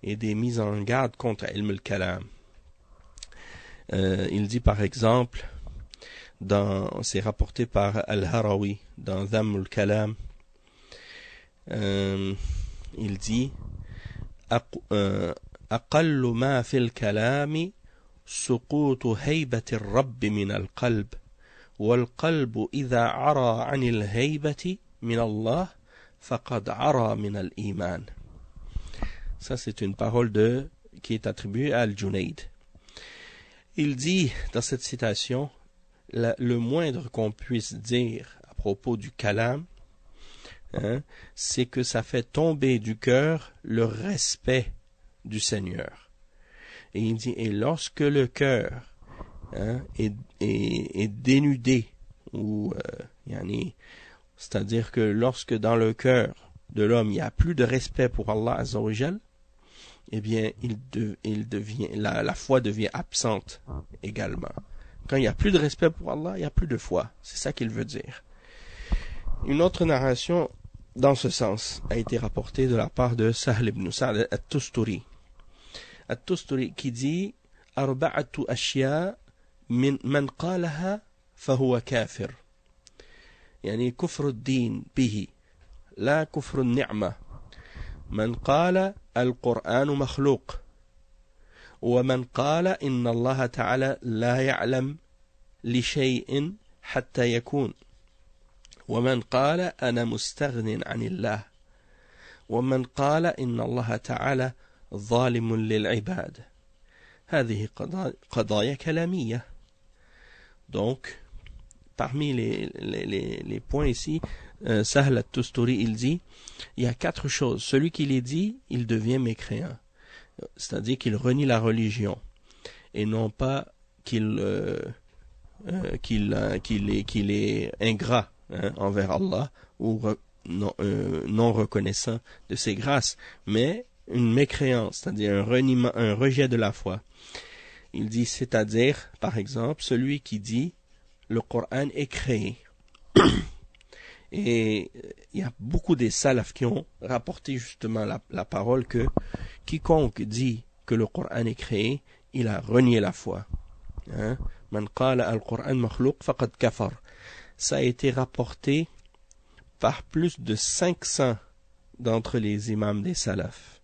et des mises en garde contre Ilm al-Kalam. Il dit par exemple, c'est rapporté par Al-Harawi dans Dhamm al-Kalam, il dit أقل ما في الكلام سقوط هيبة الرب من القلب والقلب إذا عرى عن الهيبة من الله فقد عرى من الإيمان. Ça c'est une parole qui est attribuée à Al-Junayd. Il dit dans cette citation, le moindre qu'on puisse dire à propos du kalam, c'est que ça fait tomber du cœur le respect du Seigneur. Et il dit, et lorsque le cœur est dénudé, ou c'est-à-dire que lorsque dans le cœur de l'homme il n'y a plus de respect pour Allah Azza wa Jal, eh bien il devient la foi devient absente également. Quand il n'y a plus de respect pour Allah, il n'y a plus de foi. C'est ça qu'il veut dire. Une autre narration dans ce sens a été rapportée de la part de Sahl ibn Sa'd at-Tusturi. At-Tusturi qui dit Arba'atu ashya man qalaha fahuwa kafir. يعني كفر الدين به لا كفر النعمة. من قال القرآن مخلوق ومن قال إن الله تعالى لا يعلم لشيء حتى يكون ومن قال أنا مستغن عن الله ومن قال إن الله تعالى ظالم للعباد. هذه قضايا كلامية. Donc parmi les points ici, Sahl at-Tusturi, il dit, il y a 4 choses. Celui qui les dit, il devient mécréant. C'est-à-dire qu'il renie la religion. Et non pas qu'il est ingrat envers Allah ou non reconnaissant de ses grâces. Mais une mécréance, c'est-à-dire un reniement, un rejet de la foi. Il dit, c'est-à-dire, par exemple, celui qui dit, le Coran est créé. Et il y a beaucoup des salafs qui ont rapporté justement la parole que quiconque dit que le Coran est créé, il a renié la foi. Man qala al-Quran makhlouq faqad kafar. Ça a été rapporté par plus de 500 d'entre les imams des salafs.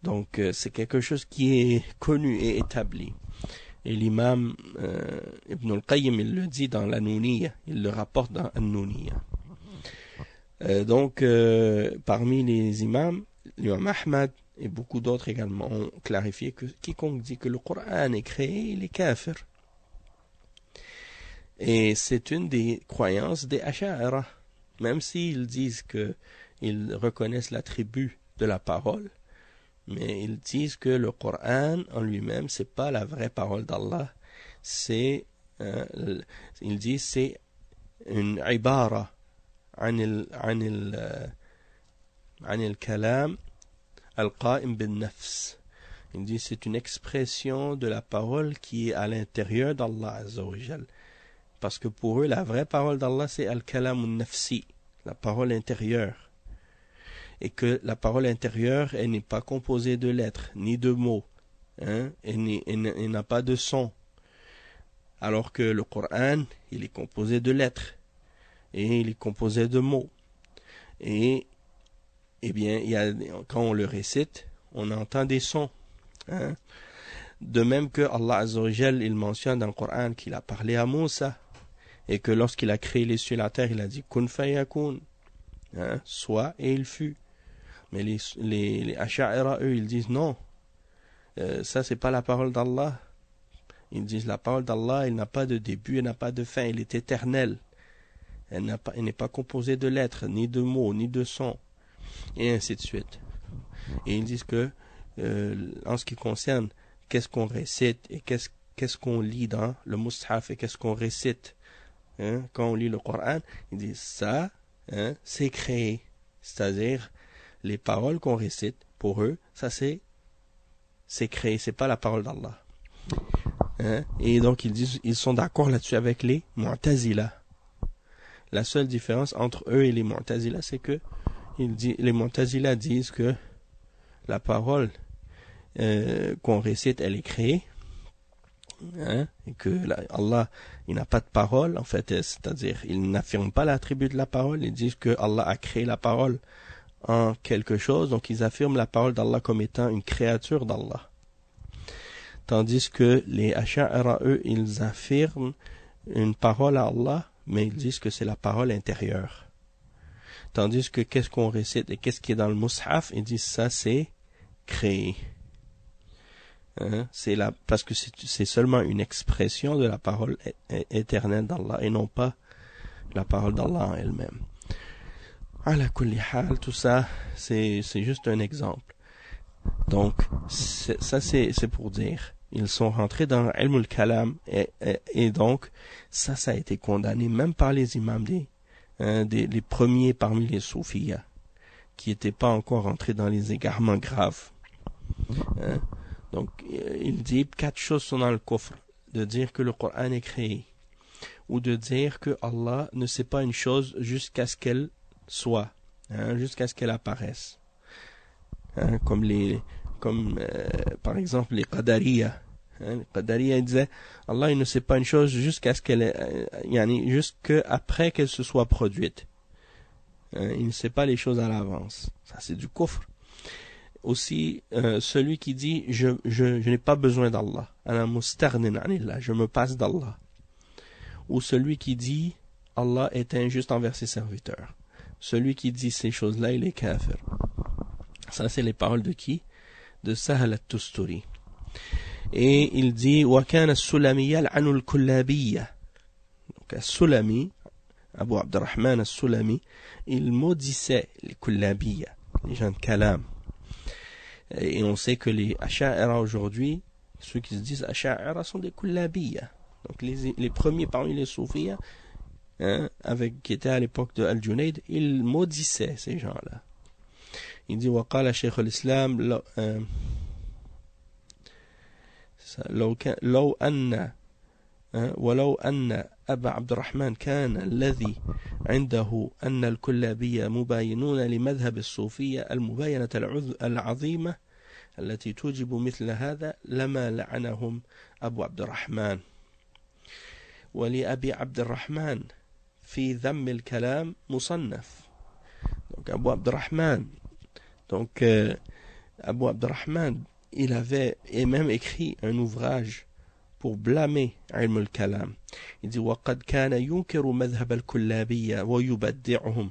Donc c'est quelque chose qui est connu et établi. Et l'imam Ibn al-Qayyim, il le dit dans la Nouniyya, il le rapporte dans An-Nouniyya. Donc, parmi les imams, l'imam Ahmad et beaucoup d'autres également ont clarifié que quiconque dit que le Coran est créé, il est kafir. Et c'est une des croyances des Asha'ira. Même s'ils disent qu'ils reconnaissent l'attribut de la parole, mais ils disent que le Coran en lui-même, c'est pas la vraie parole d'Allah. Ils disent c'est une ibara عن الكلام القائم بالنفس. Ils disent c'est une expression de la parole qui est à l'intérieur d'Allah Azza wa Jal. Parce que pour eux, la vraie parole d'Allah, c'est al-kalam al-nafsi, la parole intérieure. Et que la parole intérieure, elle n'est pas composée de lettres, ni de mots, elle n'a pas de son. Alors que le Coran, il est composé de lettres, et il est composé de mots. Et, eh bien, quand on le récite, on entend des sons. De même que Allah Azza wa Jal, il mentionne dans le Coran qu'il a parlé à Moussa, et que lorsqu'il a créé les cieux et la terre, il a dit « Kun fayakun », soit et il fut. Mais les Asha'ira, eux, ils disent non, ça c'est pas la parole d'Allah. Ils disent la parole d'Allah, elle n'a pas de début, elle n'a pas de fin, elle est éternelle. Elle n'est pas composée de lettres, ni de mots, ni de sons, et ainsi de suite. Et ils disent que, en ce qui concerne qu'est-ce qu'on récite et qu'est-ce qu'on lit dans le Mus'haf et qu'est-ce qu'on récite quand on lit le Coran, ils disent ça, c'est créé. C'est-à-dire, les paroles qu'on récite, pour eux, ça c'est créé, c'est pas la parole d'Allah. Et donc ils sont d'accord là-dessus avec les Mu'tazila. La seule différence entre eux et les Mu'tazila, c'est que les Mu'tazila disent que la parole qu'on récite, elle est créée, et que Allah, il n'a pas de parole, en fait, c'est-à-dire, ils n'affirment pas l'attribut de la parole, ils disent que Allah a créé la parole en quelque chose, donc ils affirment la parole d'Allah comme étant une créature d'Allah. Tandis que les Ash'ara, eux, ils affirment une parole à Allah, mais ils disent que c'est la parole intérieure. Tandis que qu'est-ce qu'on récite et qu'est-ce qui est dans le Mus'haf, ils disent ça c'est créé. Parce que c'est seulement une expression de la parole éternelle d'Allah et non pas la parole d'Allah en elle-même. Ala kulli hal, tout ça, c'est juste un exemple. Donc, ça c'est pour dire, ils sont rentrés dans Ilm al-Kalam et donc, ça a été condamné même par les imams les premiers parmi les soufis, qui n'étaient pas encore rentrés dans les égarements graves. Donc, il dit 4 choses sont dans le kufr. De dire que le Coran est créé. Ou de dire que Allah ne sait pas une chose jusqu'à ce qu'elle soit. Jusqu'à ce qu'elle apparaisse. Par exemple les Qadariya. Les Qadariya disaient Allah il ne sait pas une chose jusqu'à ce jusqu'à après qu'elle se soit produite. Il ne sait pas les choses à l'avance. Ça c'est du kufr. Aussi, celui qui dit je n'ai pas besoin d'Allah, je me passe d'Allah. Ou celui qui dit Allah est injuste envers ses serviteurs. Celui qui dit ces choses-là, il est kafir. Ça, c'est les paroles de qui? De Sahal al-Tusturi. Et il dit وَكَانَ السُّلَمِيَّ يَلْعَنُ الْكُلَّابِيَّ. Donc, As-Sulami, Abu Abdurrahman As-Sulami, il maudissait les Kullabiyya, les gens de Kalam. Et on sait que les Asha'ira aujourd'hui, ceux qui se disent Asha'ira sont des Kullabiyya. Donc les premiers parmi les soufis, qui étaient à l'époque de Al-Junayd, ils maudissaient ces gens-là. Il dit وقال شيخ الإسلام ولو أن أبا عبد الرحمن كان الذي عنده أن الكلابية مباينون لمذهب الصوفية المباينة العظيمة التي توجب مثل هذا لما لعنهم أبو عبد الرحمن ولأبي عبد الرحمن في ذم الكلام مصنف. Donc Abu Abdurrahman, Abu Abdurrahman, il avait même écrit un ouvrage pour blâmer Ilm al-Kalam. Il dit وَقَدْ كَانَ يُنْكِرُ مَذْهَبَ الْكُلَّابِيَّ وَيُبَدِّعُهُم.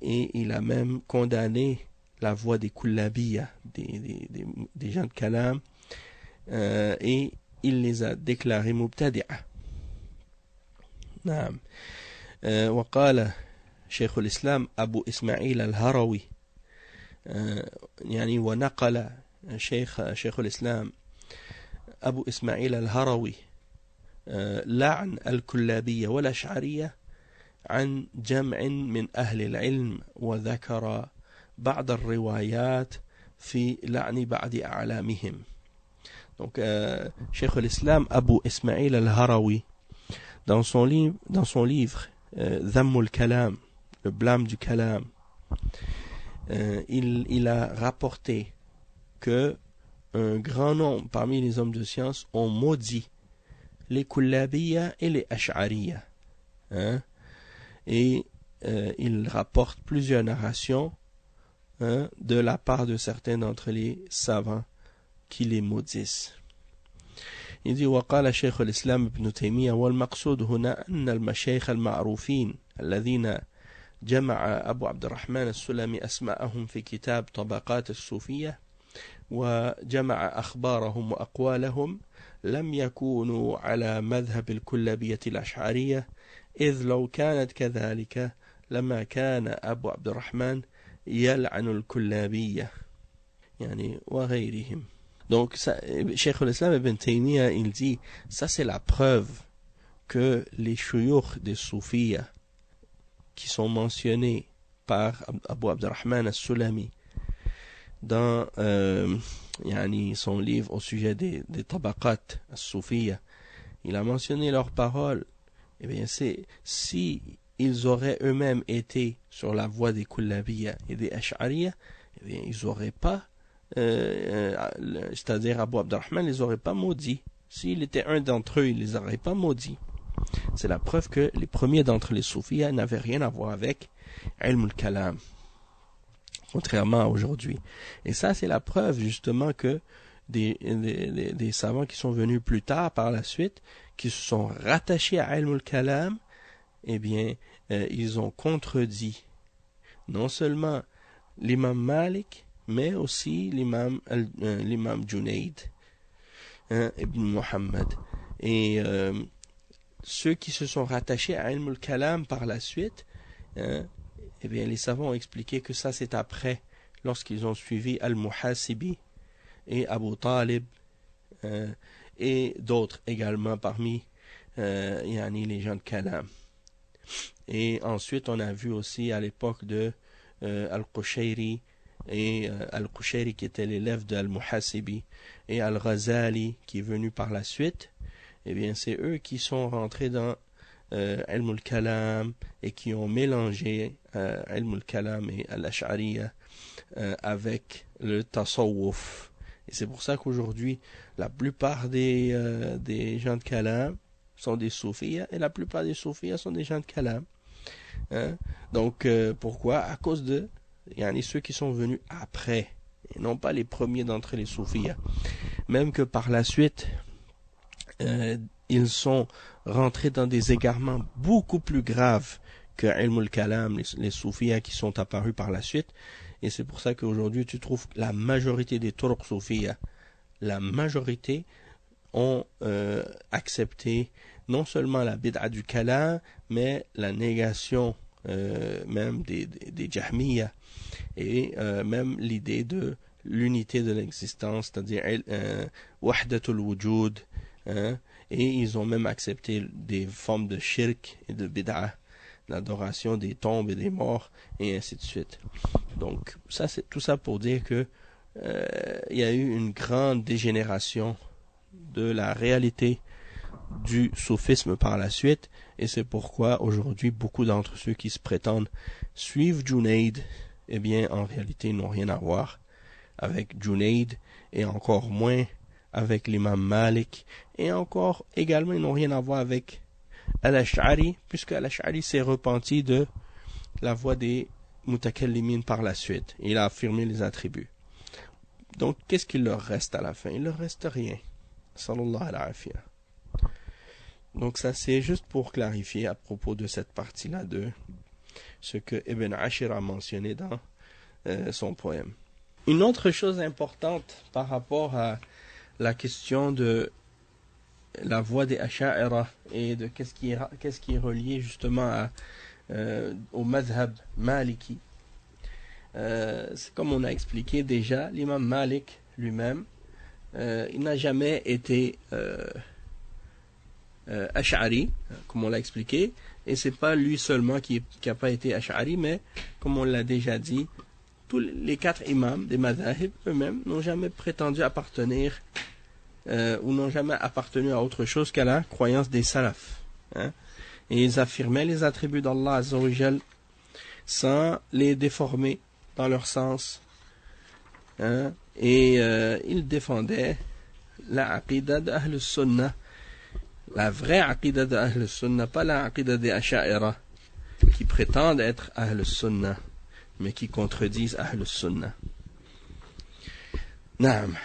Et il a même condamné la voix des Kullabiyya, des gens de Kalam, et il les a déclarés mubtadi'a. نعم. وقال شيخ الإسلام أبو إسماعيل الهروي ونقل شيخ الإسلام أبو إسماعيل الهروي لعن الكلابية والأشعرية عن جمع من أهل العلم وذكر بعض الروايات في لعن بعض أعلامهم. Donc Cheikh al-Islam Abu Ismail al-Harawi, dans son livre Dhamm al-Kalam, le blâme du Kalam, il a rapporté que un grand nombre parmi les hommes de science ont maudit les Kullabiyya et les Ash'ariyya. Et il rapporte plusieurs narrations de la part de certains d'entre les savants qui les maudissent. Il dit وقال شيخ الإسلام ابن تيمية والمقصود هنا أن المشايخ المعروفين الذين جمع أبو عبد الرحمن السلمي أسماءهم في كتاب طبقات الصوفية وجمع أخبارهم وأقوالهم لم يكونوا على مذهب الكلابية الأشعرية إذ لو كانت كذلك لما كان أبو عبد الرحمن يلعن الكلابية وغيرهم. Donc, Cheikh al-Islam ibn Taymiyyah, il dit, ça c'est la preuve que les shuyukh des soufis qui sont mentionnés par Abu Abdurrahman al-Sulami dans son livre au sujet des tabaqat al-Soufiyya, il a mentionné leurs paroles. Eh bien, si ils auraient eux-mêmes été sur la voie des Kullabiyya et des Ash'ariyya, eh bien, ils n'auraient pas c'est-à-dire Abu Abdurrahman les aurait pas maudits. S'il était un d'entre eux, il les aurait pas maudits. C'est la preuve que les premiers d'entre les soufis n'avaient rien à voir avec Ilm al-Kalam, contrairement à aujourd'hui. Et ça, c'est la preuve justement que des savants qui sont venus plus tard par la suite, qui se sont rattachés à Ilm al-Kalam, eh bien, ils ont contredit non seulement l'imam Malik, mais aussi l'imam Junayd, Ibn Muhammad. Et ceux qui se sont rattachés à Ilm al-Kalam par la suite, eh bien, les savants ont expliqué que ça c'est après, lorsqu'ils ont suivi Al-Muhasibi et Abu Talib et d'autres également parmi les gens de Kalam. Et ensuite on a vu aussi à l'époque de Al-Qushayri et Al-Qushayri qui était l'élève de Al-Muhasibi et Al-Ghazali qui est venu par la suite. Eh bien c'est eux qui sont rentrés dans Ilm al-Kalam et qui ont mélangé Ilm al-Kalam et Al-Ash'ariyya avec le Tasawwuf. Et c'est pour ça qu'aujourd'hui, la plupart des gens de Kalam sont des Soufiyas et la plupart des Soufiyas sont des gens de Kalam. Donc, pourquoi? À cause de ceux qui sont venus après, et non pas les premiers d'entre les Soufiyas. Même que par la suite, ils sont rentrés dans des égarements beaucoup plus graves que Ilm al-Kalam, les Soufiyas qui sont apparus par la suite. Et c'est pour ça qu'aujourd'hui, tu trouves la majorité des Turks Soufiyas, la majorité ont accepté non seulement la bid'a du Kalam, mais la négation même des Jahmiyya et même l'idée de l'unité de l'existence, c'est-à-dire Wahdatul Wujud, et ils ont même accepté des formes de shirk et de bid'a, l'adoration des tombes et des morts, et ainsi de suite. Donc, ça, c'est tout ça pour dire que il y a eu une grande dégénération de la réalité du soufisme par la suite, et c'est pourquoi aujourd'hui beaucoup d'entre ceux qui se prétendent suivre Junayd, eh bien en réalité n'ont rien à voir avec Junayd, et encore moins avec l'imam Malik, et encore également ils n'ont rien à voir avec Al-Ash'ari, puisque Al-Ash'ari s'est repenti de la voix des Mutakallimin par la suite, il a affirmé les attributs. Donc qu'est-ce qu'il leur reste à la fin? Il leur reste rien. Sallallahu alayhi wa. Donc ça c'est juste pour clarifier à propos de cette partie-là de ce que Ibn Ashir a mentionné dans son poème. Une autre chose importante par rapport à la question de la voix des Asha'ira et de qu'est-ce qui est relié justement au madhab maliki. C'est comme on a expliqué déjà, l'imam Malik lui-même, il n'a jamais été Ash'ari, comme on l'a expliqué, et c'est pas lui seulement qui n'a pas été Ash'ari, mais comme on l'a déjà dit, tous les 4 imams des madhahib eux-mêmes n'ont jamais prétendu appartenir ou n'ont jamais appartenu à autre chose qu'à la croyance des salafs. Et ils affirmaient les attributs d'Allah Azza wa Jal sans les déformer dans leur sens. Et ils défendaient la aqidah d'Ahl Sunnah, la vraie aqidah d'Ahl Sunnah, pas la aqidah des Asha'ira qui prétendent être Ahl Sunnah mais qui contredisent Ahl Sunnah. Naam.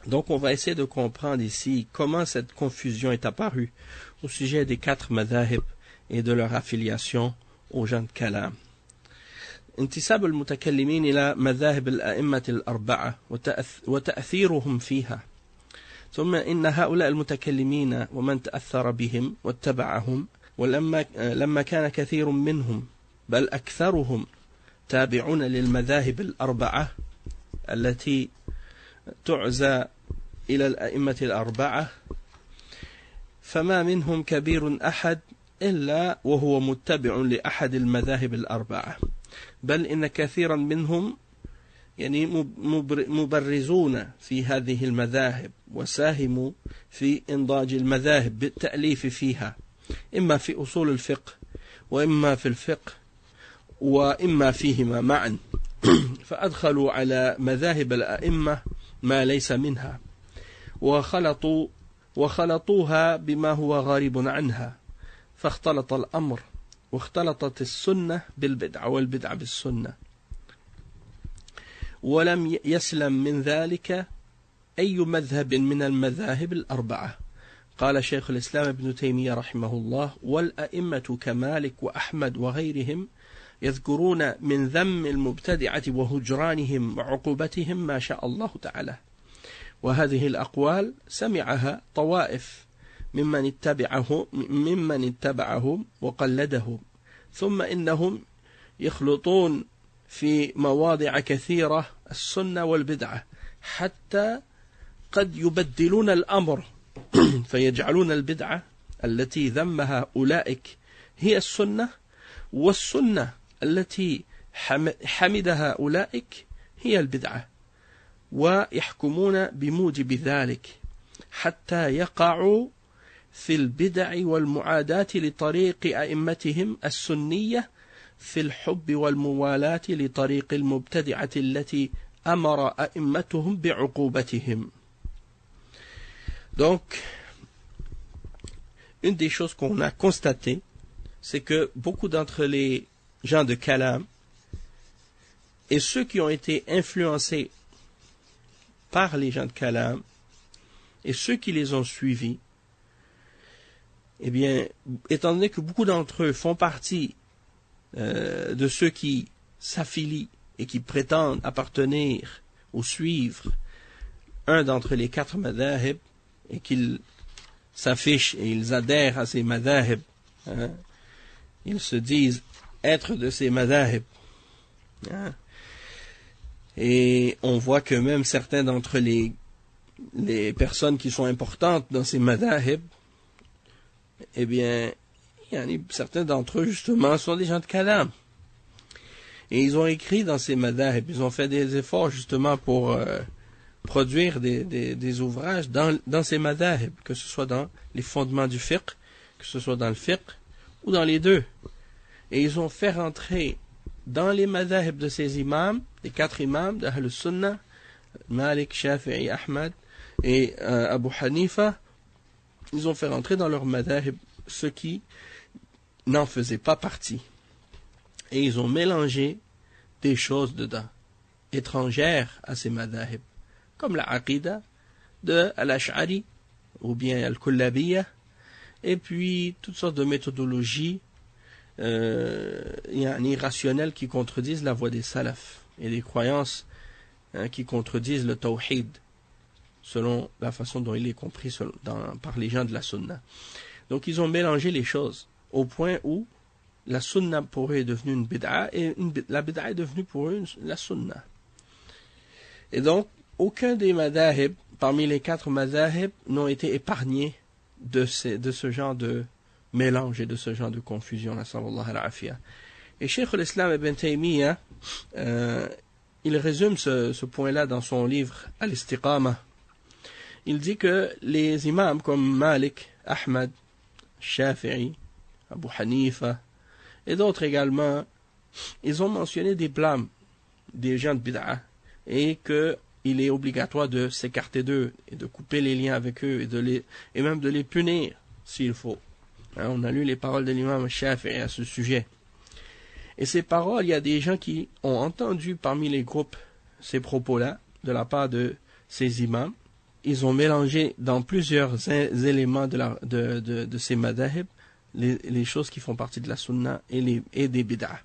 Donc on va essayer de comprendre ici comment cette confusion est apparue au sujet des 4 madhahib et de leur affiliation aux gens de Kalam. انتساب المتكلمين إلى مذاهب الأئمة الأربعة وتأثيرهم فيها. ثم إن هؤلاء المتكلمين ومن تأثر بهم واتبعهم لما كان كثير منهم بل أكثرهم تابعون للمذاهب الأربعة التي تعزى إلى الأئمة الأربعة، فما منهم كبير أحد إلا وهو متبع لأحد المذاهب الأربعة، بل إن كثيرا منهم مبرزون في هذه المذاهب وساهموا في إنضاج المذاهب بالتأليف فيها، إما في أصول الفقه وإما في الفقه وإما فيهما معا، فأدخلوا على مذاهب الأئمة ما ليس منها وخلطوها بما هو غريب عنها، فاختلط الأمر واختلطت السنة بالبدعة والبدعة بالسنة، ولم يسلم من ذلك أي مذهب من المذاهب الأربعة. قال شيخ الإسلام ابن تيمية رحمه الله: والأئمة كمالك وأحمد وغيرهم يذكرون من ذم المبتدعة وهجرانهم وعقوبتهم ما شاء الله تعالى. وهذه الأقوال سمعها طوائف ممن اتبعهم وقلدهم، ثم إنهم يخلطون في مواضع كثيرة السنة والبدعة، حتى قد يبدلون الأمر فيجعلون البدعة التي ذمها أولئك هي السنة، والسنة التي حمدها أولئك هي البدعة، ويحكمون بموجب ذلك حتى يقعوا في البدع والمعاداة لطريق أئمتهم السنية في الحب والموالاة لطريق المبتدعة التي أمر أئمتهم بعقوبتهم. Donc, une des choses qu'on a constatées, c'est que beaucoup d'entre les gens de Kalam et ceux qui ont été influencés par les gens de Kalam et ceux qui les ont suivis, eh bien, étant donné que beaucoup d'entre eux font partie de ceux qui s'affilient et qui prétendent appartenir ou suivre un d'entre les 4 madhahib, et qu'ils s'affichent et ils adhèrent à ces madhahib, hein, ils se disent être de ces madhahib, hein, et on voit que même certains d'entre les personnes qui sont importantes dans ces madhahib, eh bien, certains d'entre eux, justement, sont des gens de Kalam. Et ils ont écrit dans ces madhahib, ils ont fait des efforts, justement, pour produire des ouvrages dans ces madhahib, que ce soit dans les fondements du fiqh, que ce soit dans le fiqh, ou dans les deux. Et ils ont fait rentrer dans les madhahib de ces imams, les 4 imams d'Ahl Sunnah, Malik, Shafi'i, Ahmad et Abu Hanifa, ils ont fait rentrer dans leur madhahib ceux qui n'en faisaient pas partie. Et ils ont mélangé des choses dedans, étrangères à ces madhahib, comme la aqida de Al-Ash'ari ou bien Al-Kullabiyya, et puis toutes sortes de méthodologies irrationnelles qui contredisent la voie des salafs, et des croyances qui contredisent le tawhid, selon la façon dont il est compris par les gens de la sunna. Donc ils ont mélangé les choses, au point où la sunna pour eux est devenue une bid'a, et la bid'a est devenue pour eux la sunna. Et donc, aucun des madhahib, parmi les 4 madhahib, n'ont été épargnés de ce genre de mélange et de ce genre de confusion. Et Cheikh al-Islam ibn Taymiyyah, il résume ce point-là dans son livre Al-Istiqama. Il dit que les imams comme Malik, Ahmad, Shafi'i, Abu Hanifa et d'autres également, ils ont mentionné des blâmes des gens de bid'a, et qu'il est obligatoire de s'écarter d'eux et de couper les liens avec eux et même de les punir s'il faut. Hein, on a lu les paroles de l'imam Shafi'i à ce sujet. Et ces paroles, il y a des gens qui ont entendu parmi les groupes ces propos-là de la part de ces imams. Ils ont mélangé dans plusieurs éléments de ces madhahib les choses qui font partie de la sunna et des bid'ah.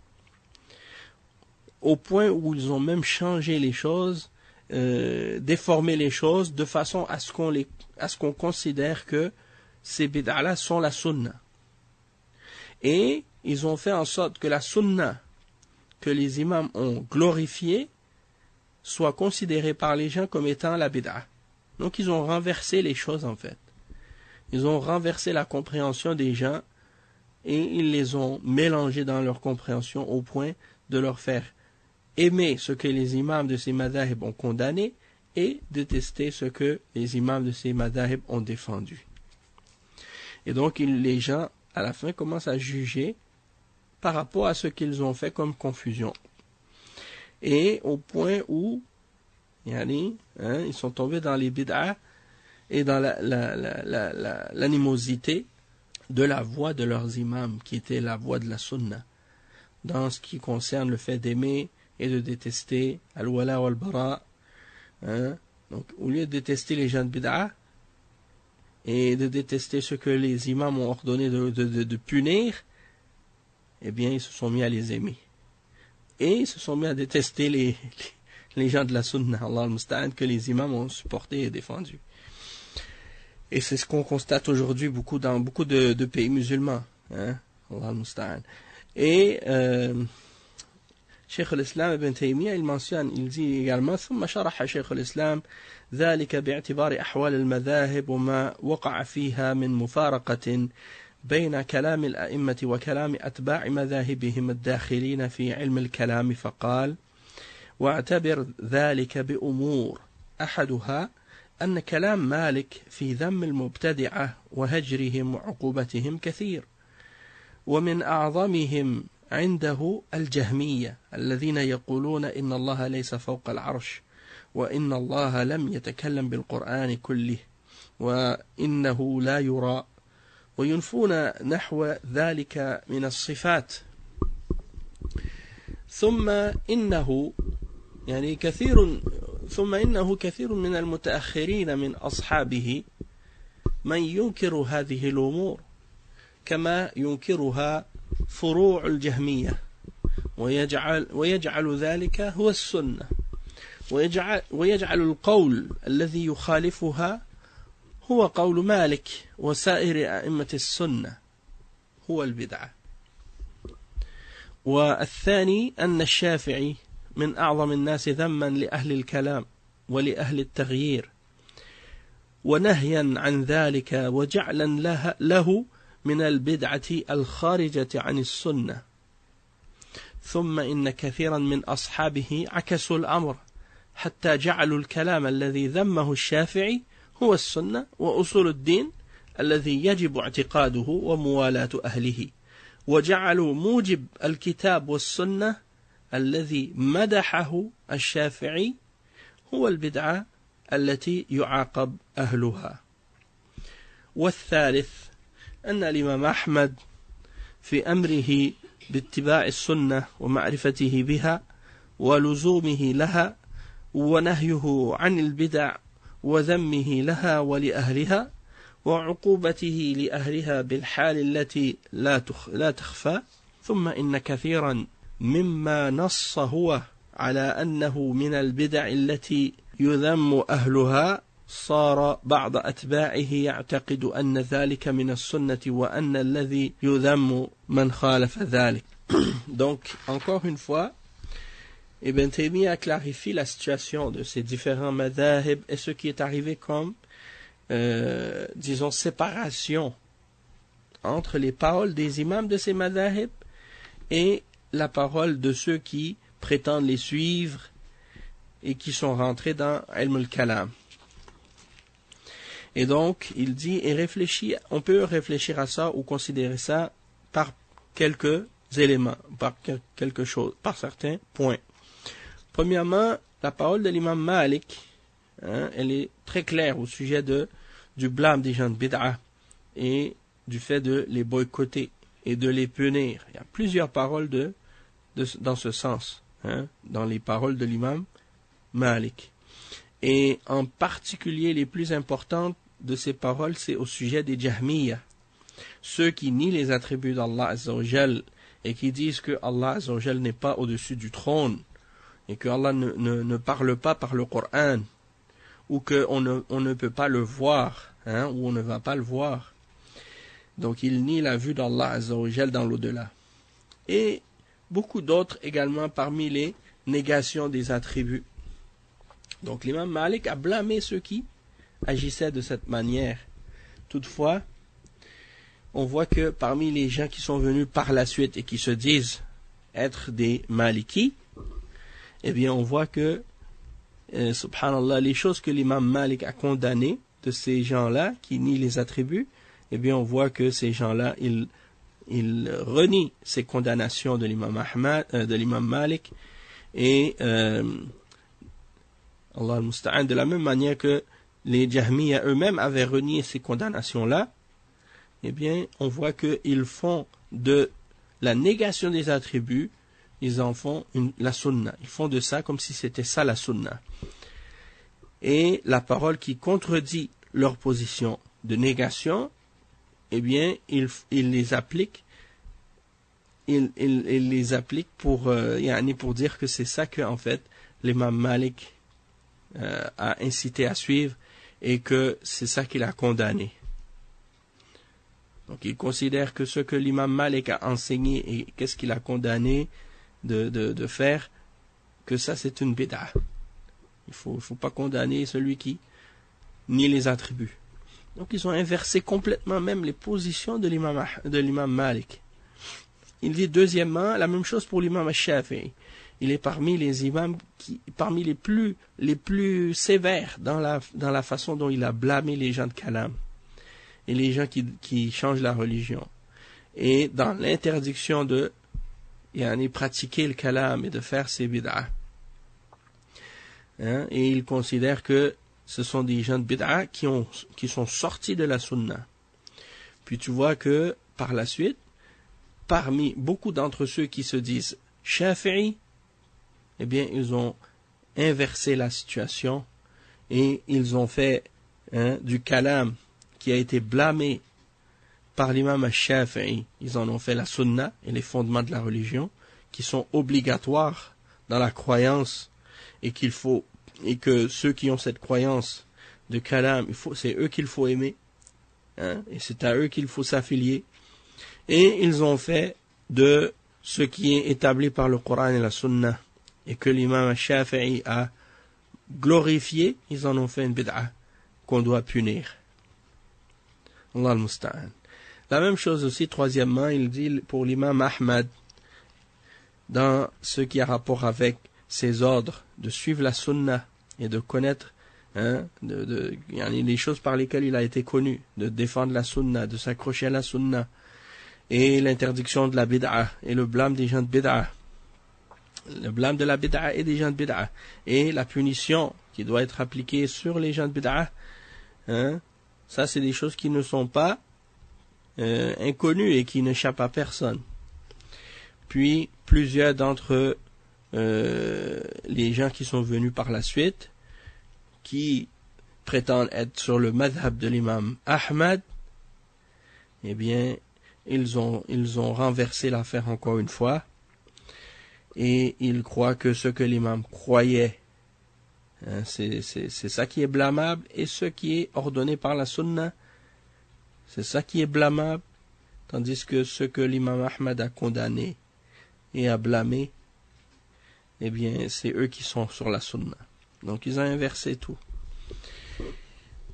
Au point où ils ont même changé les choses, déformé les choses de façon à ce qu'on considère que ces bid'ah-là sont la sunna. Et ils ont fait en sorte que la sunna que les imams ont glorifiée soit considérée par les gens comme étant la bid'ah. Donc ils ont renversé les choses en fait. Ils ont renversé la compréhension des gens et ils les ont mélangés dans leur compréhension au point de leur faire aimer ce que les imams de ces madhahib ont condamné et détester ce que les imams de ces madhahib ont défendu. Et donc les gens à la fin commencent à juger par rapport à ce qu'ils ont fait comme confusion. Et au point où ils sont tombés dans les bid'ah et dans l'animosité de la voix de leurs imams, qui était la voix de la sunna, dans ce qui concerne le fait d'aimer et de détester al-wala wal-bara, Donc, au lieu de détester les gens de bid'a et de détester ce que les imams ont ordonné de punir, eh bien, ils se sont mis à les aimer. Et ils se sont mis à détester les gens de la sunna, Allah al-Musta'an, que les imams ont supporté et défendu. Et c'est ce qu'on constate aujourd'hui dans beaucoup de pays musulmans. Hein? Allah al-Musta'an. Et Cheikh al-Islam ibn Taymiyyah, il dit également ثم شرح شيخ الإسلام ذلك باعتبار أحوال المذاهب وما وقع فيها من مفارقة بين كلام الأئمة وكلام أتباع مذاهبهم الداخلين في علم الكلام فقال واعتبر ذلك بأمور أحدها أن كلام مالك في ذم المبتدعة وهجرهم وعقوبتهم كثير ومن أعظمهم عنده الجهمية الذين يقولون إن الله ليس فوق العرش وإن الله لم يتكلم بالقرآن كله وإنه لا يرى وينفون نحو ذلك من الصفات ثم إنه كثير من المتأخرين من أصحابه من ينكر هذه الأمور كما ينكرها فروع الجهمية ويجعل ذلك هو السنة ويجعل القول الذي يخالفها هو قول مالك وسائر أئمة السنة هو البدعة. والثاني أن الشافعي من أعظم الناس ذما لأهل الكلام ولأهل التغيير ونهيا عن ذلك وجعلا له من البدعة الخارجة عن السنة. ثم إن كثيرا من أصحابه عكسوا الأمر حتى جعلوا الكلام الذي ذمه الشافعي هو السنة وأصول الدين الذي يجب اعتقاده وموالاة أهله وجعلوا موجب الكتاب والسنة الذي مدحه الشافعي هو البدعة التي يعاقب أهلها. والثالث أن الإمام أحمد في أمره باتباع السنة ومعرفته بها ولزومه لها ونهيه عن البدع وذمه لها ولأهلها وعقوبته لأهلها بالحال التي لا تخفى. ثم إن كثيرا مما نص هو على أنه من البدع التي يذم أهلها صار بعض أتباعه يعتقد أن ذلك من السنة وأن الذي يذم من خالف ذلك. Donc, encore une fois, Ibn Taymiyyah clarifie la situation de ces différents madhahib et ce qui est arrivé comme, disons, séparation entre les paroles des imams de ces madhahib et la parole de ceux qui prétendent les suivre et qui sont rentrés dans Ilm al-Kalam. Et donc, il dit, on peut réfléchir à ça ou considérer ça par quelques éléments, par quelque chose, par certains points. Premièrement, la parole de l'imam Malik, elle est très claire au sujet du blâme des gens de bid'a et du fait de les boycotter et de les punir. Il y a plusieurs paroles dans ce sens, dans les paroles de l'imam Malik. Et en particulier, les plus importantes de ces paroles, c'est au sujet des Jahmiyyah, ceux qui nient les attributs d'Allah Azza wa Jal et qui disent que Allah Azza wa Jal n'est pas au-dessus du trône et que Allah ne parle pas par le Coran ou qu'on ne peut pas le voir, ou on ne va pas le voir. Donc ils nient la vue d'Allah Azza wa Jal dans l'au-delà. Et beaucoup d'autres également parmi les négations des attributs. Donc l'imam Malik a blâmé ceux qui agissaient de cette manière. Toutefois, on voit que parmi les gens qui sont venus par la suite et qui se disent être des Malikis, eh bien on voit que, subhanallah, les choses que l'imam Malik a condamnées de ces gens-là qui nient les attributs, eh bien on voit que ces gens-là, ils renient ces condamnations de l'imam Malik et Allah al-Musta'an, de la même manière que les Jahmiyyah eux-mêmes avaient renié ces condamnations-là, eh bien, on voit qu'ils font de la négation des attributs, ils en font la sunna. Ils font de ça comme si c'était ça la sunna. et la parole qui contredit leur position de négation, eh bien, il les applique. Il les applique pour dire que c'est ça que en fait l'imam Malik a incité à suivre et que c'est ça qu'il a condamné. Donc il considère que ce que l'imam Malik a enseigné et qu'est-ce qu'il a condamné de faire, que ça c'est une bid'a. Il faut pas condamner celui qui nie les attributs. Donc ils ont inversé complètement même les positions de l'imam Malik. Il dit deuxièmement, la même chose pour l'imam Shafi'i. Il est parmi les imams parmi les plus sévères dans la façon dont il a blâmé les gens de Kalam et les gens qui changent la religion. Et dans l'interdiction de pratiquer le Kalam et de faire ses bid'ah. Et il considère que ce sont des gens de bid'ah qui sont sortis de la sunna. Puis tu vois que par la suite, parmi beaucoup d'entre ceux qui se disent Shafi'i, eh bien, ils ont inversé la situation et ils ont fait du kalam qui a été blâmé par l'imam Shafi'i. Ils en ont fait la sunna et les fondements de la religion qui sont obligatoires dans la croyance et que ceux qui ont cette croyance de kalam, c'est eux qu'il faut aimer et c'est à eux qu'il faut s'affilier. Et ils ont fait de ce qui est établi par le Coran et la Sunna, et que l'imam Shafi'i a glorifié, ils en ont fait une bid'a qu'on doit punir. Allah al-Musta'an. La même chose aussi, troisièmement, il dit pour l'imam Ahmad, dans ce qui a rapport avec ses ordres, de suivre la Sunna et de connaître les choses par lesquelles il a été connu, de défendre la Sunna, de s'accrocher à la Sunna, et l'interdiction de la bid'a et le blâme des gens de bid'a, le blâme de la bid'a et des gens de bid'a, et la punition qui doit être appliquée sur les gens de bid'a, ça c'est des choses qui ne sont pas inconnues et qui n'échappent à personne. Puis plusieurs d'entre les gens qui sont venus par la suite, qui prétendent être sur le madhab de l'imam Ahmad, eh bien ils ont renversé l'affaire encore une fois, et ils croient que ce que l'imam croyait, c'est ça qui est blâmable, et ce qui est ordonné par la sunna, c'est ça qui est blâmable, tandis que ce que l'imam Ahmad a condamné et a blâmé, eh bien c'est eux qui sont sur la sunna. Donc ils ont inversé tout.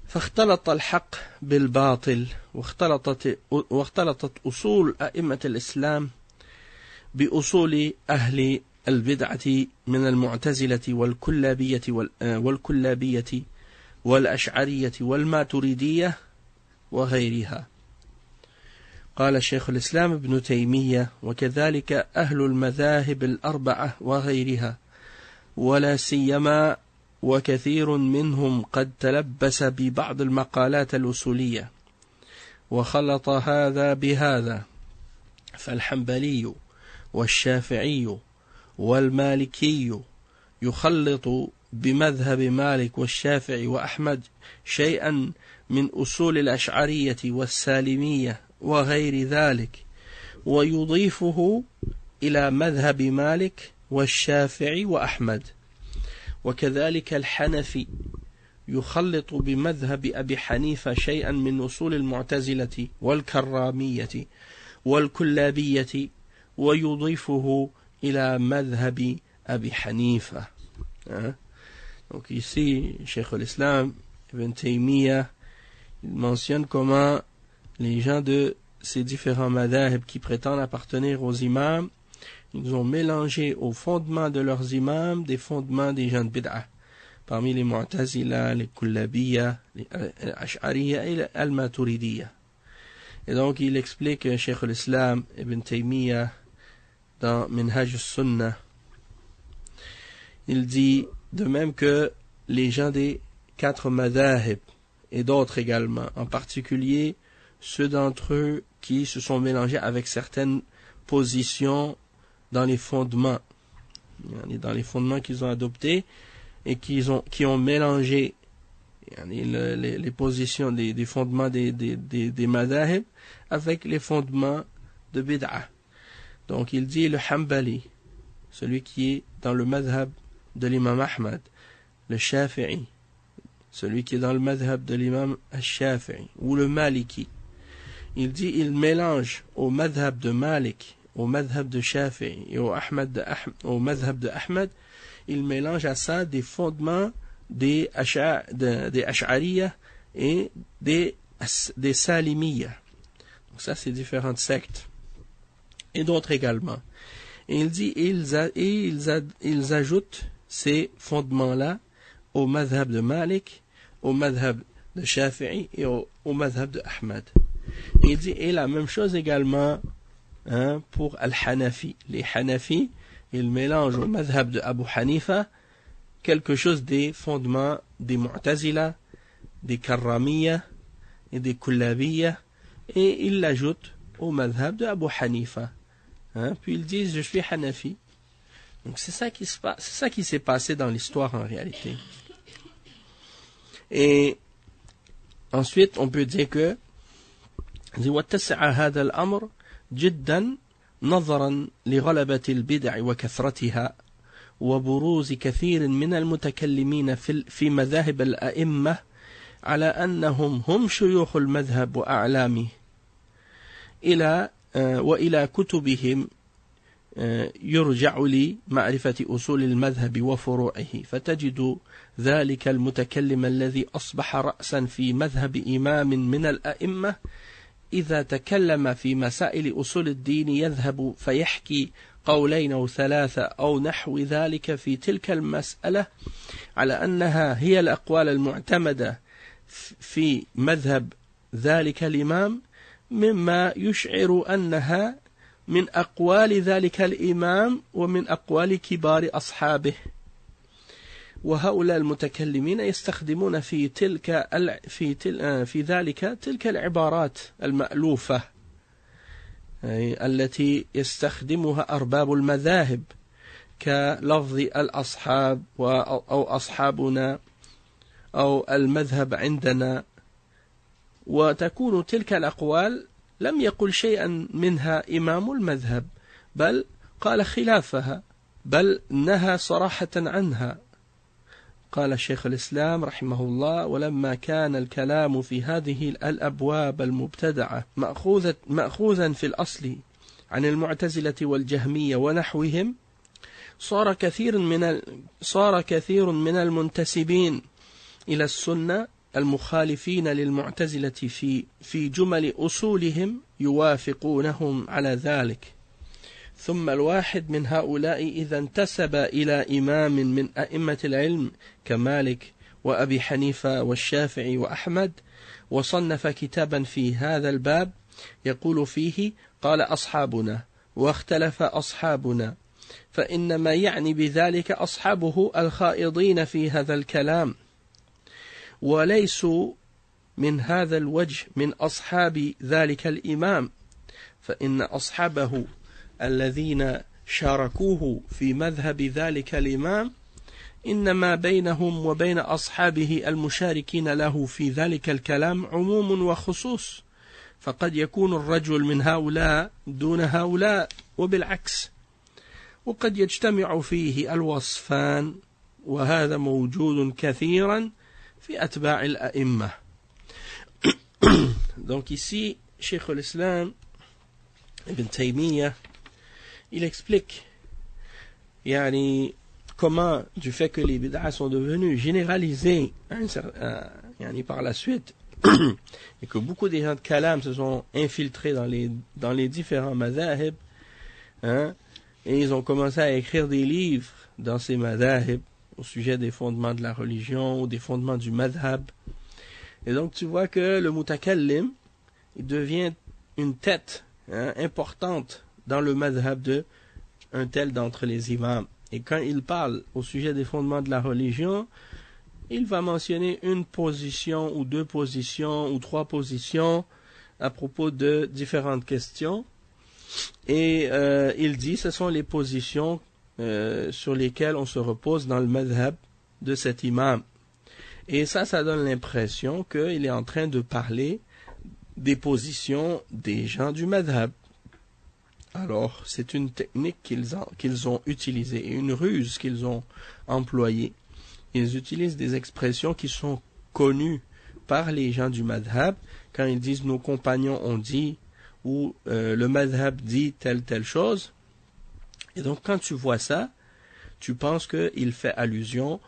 فاختلط الحق بالباطل واختلطت أصول أئمة الإسلام بأصول أهل البدعة من المعتزلة والكلابية والأشعرية والماتريدية وغيرها. قال شيخ الإسلام ابن تيمية: وكذلك أهل المذاهب الأربعة وغيرها، ولا سيما وكثير منهم قد تلبس ببعض المقالات الأصولية وخلط هذا بهذا، فالحنبلي والشافعي والمالكي يخلط بمذهب مالك والشافعي وأحمد شيئا من أصول الأشعرية والسالمية وغير ذلك، ويضيفه إلى مذهب مالك والشافعي وأحمد. وكذلك الحنفي يخلط بمذهب أبي حنيفة شيئا من أصول المعتزلة والكرامية والكلابية ويضيفه إلى مذهب أبي حنيفة. Donc ici, Cheikh al-Islam Ibn Taymiyyah, il mentionne comment les gens de ces différents madhahib qui prétendent appartenir aux imams, ils ont mélangé aux fondements de leurs imams des fondements des gens de bid'ah, parmi les Mu'tazila, les Kullabiyya, les Ash'ariyya et les Al-Maturidiyya. Et donc il explique Cheikh al-Islam Ibn Taymiyyah dans Minhaj al-Sunnah, il dit de même que les gens des 4 madhahib et d'autres également, en particulier ceux d'entre eux qui se sont mélangés avec certaines positions dans les fondements qu'ils ont adoptés, et qui ont mélangé les positions des fondements des madhahib avec les fondements de bid'a. Donc il dit le Hanbali, celui qui est dans le madhab de l'imam Ahmad, le Shafi'i, celui qui est dans le madhab de l'imam al-Shafi'i, ou le Maliki. Il dit, il mélange au madhab de Malik, au madhab de Shafi'i et au madhab de Ahmad, il mélange à ça des fondements des Ash'ariyah et des Salimiyah. Donc ça, c'est différentes sectes. Et d'autres également. Et il dit, ils ajoutent ces fondements-là au madhab de Malik, au madhab de Shafi'i et au madhab de Ahmad. Et il dit, et la même chose également pour Al-Hanafi. Les Hanafi, ils mélangent au madhab de Abu Hanifa quelque chose des fondements des Mu'tazila, des Karramiyya et des Kullabiyya, et ils l'ajoutent au madhab de Abu Hanifa. Puis ils disent, je suis Hanafi. Donc c'est ça qui s'est passé dans l'histoire en réalité. Et ensuite, on peut dire que واتسع هذا الأمر جدا نظرا لغلبة البدع وكثرتها وبروز كثير من المتكلمين في مذاهب الأئمة على أنهم هم شيوخ المذهب وأعلامه وإلى كتبهم يرجع لمعرفة أصول المذهب وفروعه فتجد ذلك المتكلم الذي أصبح رأسا في مذهب إمام من الأئمة إذا تكلم في مسائل أصول الدين يذهب فيحكي قولين أو ثلاثة أو نحو ذلك في تلك المسألة على أنها هي الأقوال المعتمدة في مذهب ذلك الإمام مما يشعر أنها من أقوال ذلك الإمام ومن أقوال كبار أصحابه. وهؤلاء المتكلمين يستخدمون في ذلك تلك العبارات المألوفة التي يستخدمها أرباب المذاهب كلفظ الأصحاب أو أصحابنا أو المذهب عندنا، وتكون تلك الأقوال لم يقل شيئا منها إمام المذهب بل قال خلافها بل نهى صراحة عنها. قال شيخ الإسلام رحمه الله: ولما كان الكلام في هذه الأبواب المبتدعة مأخوذا في الأصل عن المعتزلة والجهمية ونحوهم صار كثير من المنتسبين إلى السنة المخالفين للمعتزلة في جمل أصولهم يوافقونهم على ذلك. ثم الواحد من هؤلاء إذا انتسب إلى إمام من أئمة العلم كمالك وأبي حنيفة والشافعي وأحمد وصنف كتابا في هذا الباب يقول فيه: قال أصحابنا واختلف أصحابنا، فإنما يعني بذلك أصحابه الخائضين في هذا الكلام، وليسوا من هذا الوجه من أصحاب ذلك الإمام، فإن أصحابه الذين شاركوه في مذهب ذلك الإمام إنما بينهم وبين أصحابه المشاركين له في ذلك الكلام عموم وخصوص، فقد يكون الرجل من هؤلاء دون هؤلاء وبالعكس، وقد يجتمع فيه الوصفان، وهذا موجود كثيرا في أتباع الأئمة. Donc ici, Cheikh al-Islam Ibn Taymiyyah, il explique comment, du fait que les bid'ah sont devenus généralisés par la suite, et que beaucoup des gens de Kalam se sont infiltrés dans les différents madhahib, et ils ont commencé à écrire des livres dans ces madhahib au sujet des fondements de la religion ou des fondements du madhab. Et donc tu vois que le mutakallim, il devient une tête importante dans le madhab de un tel d'entre les imams. Et quand il parle au sujet des fondements de la religion, il va mentionner une position ou deux positions ou trois positions à propos de différentes questions. Et il dit ce sont les positions sur lesquelles on se repose dans le madhab de cet imam. Et ça donne l'impression qu'il est en train de parler des positions des gens du madhab. Alors, c'est une technique qu'ils ont utilisée, une ruse qu'ils ont employée. Ils utilisent des expressions qui sont connues par les gens du madhab, quand ils disent nos compagnons ont dit, ou le madhab dit telle chose. Et donc, quand tu vois ça, tu penses qu'il fait allusion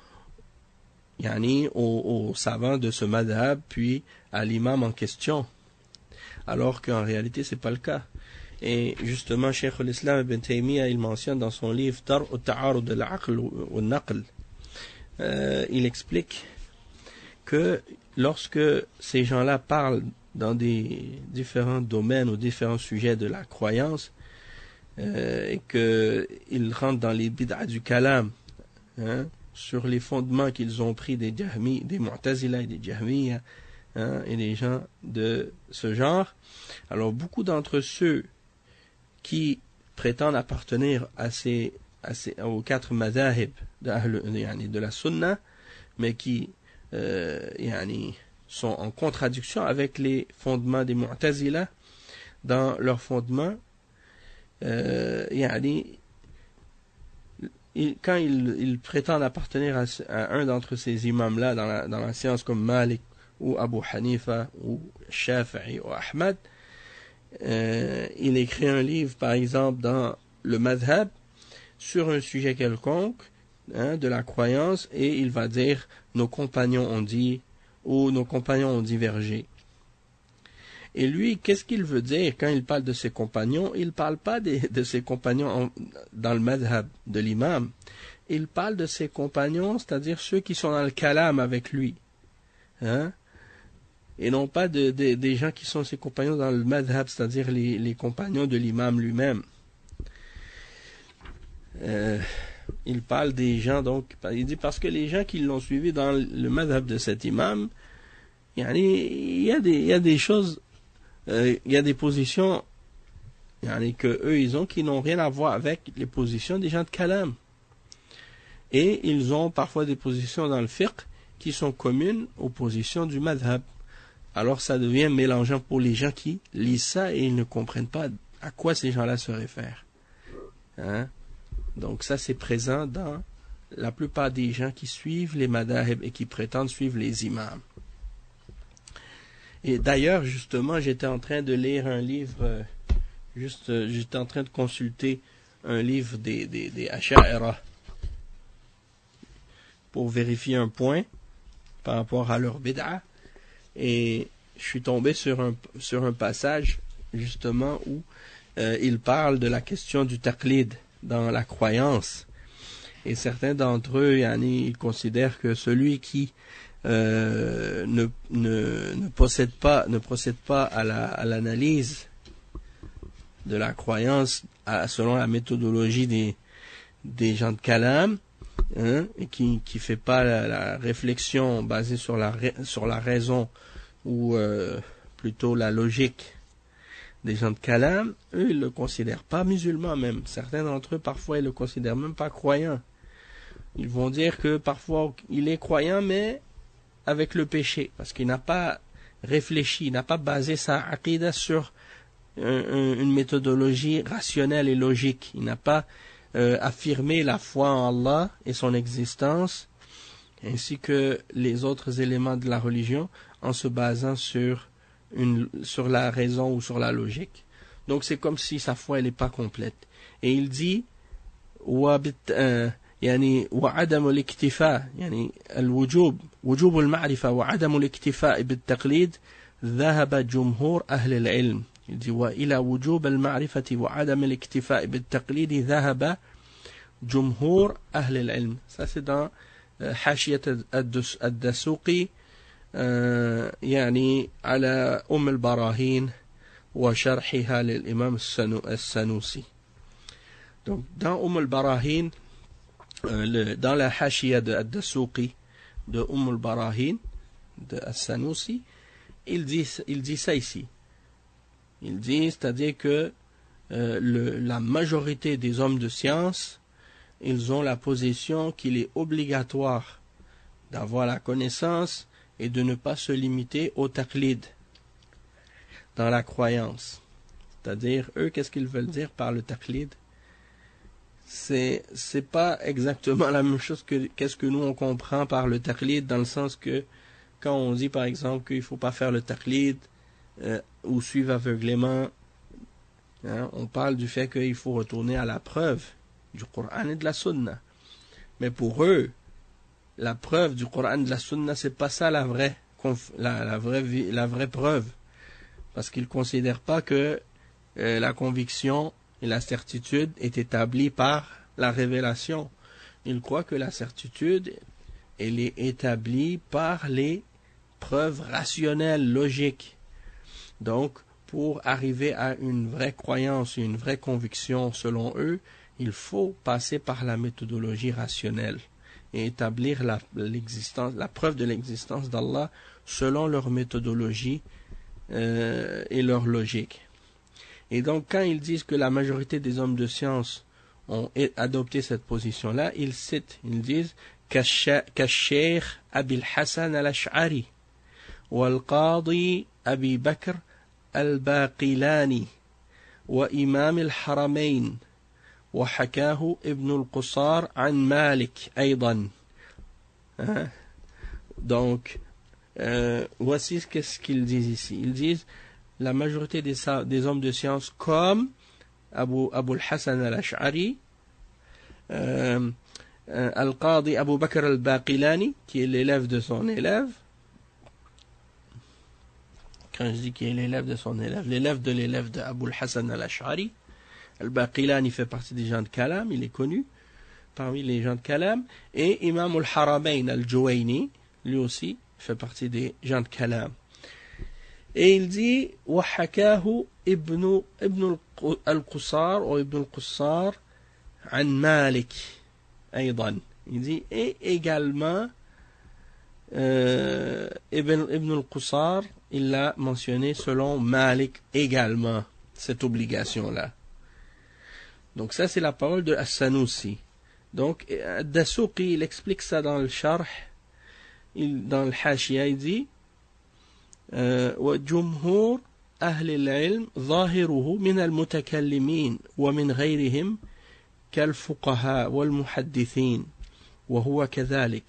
aux savants de ce madhab, puis à l'imam en question. Alors qu'en réalité, c'est pas le cas. Et justement, Cheikh al-Islam ibn Taymiyyah, il mentionne dans son livre Dar' al-Ta'arud al-Aql wal-Naql, il explique que lorsque ces gens-là parlent dans des différents domaines ou différents sujets de la croyance, et qu'ils rentrent dans les bid'a du kalam, sur les fondements qu'ils ont pris des Jahmi, des Mu'tazila et des Jahmiya, et des gens de ce genre. Alors beaucoup d'entre ceux qui prétendent appartenir aux 4 madhahib de la sunna, mais qui sont en contradiction avec les fondements des Mu'tazila dans leurs fondements, quand ils prétendent appartenir à un d'entre ces imams-là dans la science comme Malik ou Abu Hanifa ou Shafi'i ou Ahmad, il écrit un livre par exemple dans le madhab sur un sujet quelconque de la croyance, et il va dire nos compagnons ont dit ou nos compagnons ont divergé. Et lui, qu'est-ce qu'il veut dire quand il parle de ses compagnons? Il ne parle pas de ses compagnons dans le madhab de l'imam. Il parle de ses compagnons, c'est-à-dire ceux qui sont dans le kalam avec lui. Et non pas des gens qui sont ses compagnons dans le madhab, c'est-à-dire les compagnons de l'imam lui-même. Il parle des gens, donc, il dit parce que les gens qui l'ont suivi dans le madhab de cet imam, il y a des choses, il y a des positions que eux ils ont qui n'ont rien à voir avec les positions des gens de kalam. Et ils ont parfois des positions dans le fiqh qui sont communes aux positions du madhab. Alors ça devient mélangeant pour les gens qui lisent ça et ils ne comprennent pas à quoi ces gens-là se réfèrent. Donc ça c'est présent dans la plupart des gens qui suivent les madhahib et qui prétendent suivre les imams. Et d'ailleurs, justement, j'étais en train de lire un livre, j'étais en train de consulter un livre des Asha'ira pour vérifier un point par rapport à leur bid'a, et je suis tombé sur un passage justement où il parle de la question du taqlid dans la croyance, et certains d'entre eux ils considèrent que celui qui ne procède pas à l'analyse de la croyance selon la méthodologie des gens de kalam, et qui fait pas la réflexion basée sur la raison ou plutôt la logique des gens de kalam, eux ils le considèrent pas musulman même. Certains d'entre eux parfois ils le considèrent même pas croyant. Ils vont dire que parfois il est croyant mais avec le péché, parce qu'il n'a pas réfléchi, il n'a pas basé sa aqidah sur une méthodologie rationnelle et logique. Il n'a pas affirmé la foi en Allah et son existence, ainsi que les autres éléments de la religion, en se basant sur la raison ou sur la logique. Donc c'est comme si sa foi elle n'est pas complète. Et il dit وعدم الاكتفاء وجوب المعرفة وعدم الاكتفاء بالتقليد ذهب جمهور أهل العلم. وإلى وجوب المعرفة وعدم الاكتفاء بالتقليد ذهب جمهور أهل العلم. Ça c'est dans حاشية الدسوقي على البراهين وشرحها للإمام السنوسي. Donc dans البراهين, dans la hashia de Ad-Dasuqi de al-Barahin de As-Sanusi, il dit ça ici. Il dit, c'est-à-dire que la majorité des hommes de science, ils ont la position qu'il est obligatoire d'avoir la connaissance et de ne pas se limiter au taqlid dans la croyance. C'est-à-dire, eux, qu'est-ce qu'ils veulent dire par le taqlid? C'est pas exactement la même chose que qu'est-ce que nous on comprend par le taqlid, dans le sens que quand on dit par exemple qu'il faut pas faire le taqlid ou suivre aveuglément, hein, on parle du fait qu'il faut retourner à la preuve du Coran et de la Sunna. Mais pour eux, la preuve du Coran et de la Sunna, c'est pas ça la vraie preuve, parce qu'ils considèrent pas que la conviction et la certitude est établie par la révélation. Ils croient que la certitude, elle est établie par les preuves rationnelles, logiques. Donc, pour arriver à une vraie croyance et une vraie conviction, selon eux, il faut passer par la méthodologie rationnelle et établir la preuve de l'existence d'Allah selon leur méthodologie et leur logique. Et donc, quand ils disent que la majorité des hommes de science ont adopté cette position-là, ils citent, ils disent كالشيخ أبي الحسن الأشعري والقاضي أبي بكر الباقلاني وإمام الحرمين وحكاه ابن القصار عن مالك أيضا. Donc, voici ce qu'ils disent ici. Ils disent la majorité des hommes de science comme Abu al-Hasan al-Ash'ari, Al-Qadi Abu Bakr al-Baqilani, qui est l'élève de son élève. Quand je dis qu'il est l'élève de son élève, l'élève de Abu al-Hasan al-Ash'ari, Al-Baqilani fait partie des gens de Kalam, il est connu parmi les gens de Kalam, et Imam al-Haramayn al-Juwayni, lui aussi, fait partie des gens de Kalam. Et il dit وحكاه ابن القصار ou ابن القصار عن مالك أيضا. Il dit et également Ibn al-Qusar, il l'a mentionné selon Malik également, cette obligation-là. Donc ça c'est la parole de As-Sanusi. Donc Ad-Dasuqi, il explique ça dans le Sharh, dans le Hashia, il dit وجمهور أهل العلم ظاهره من المتكلمين ومن غيرهم كالفقهاء والمحدثين وهو كذلك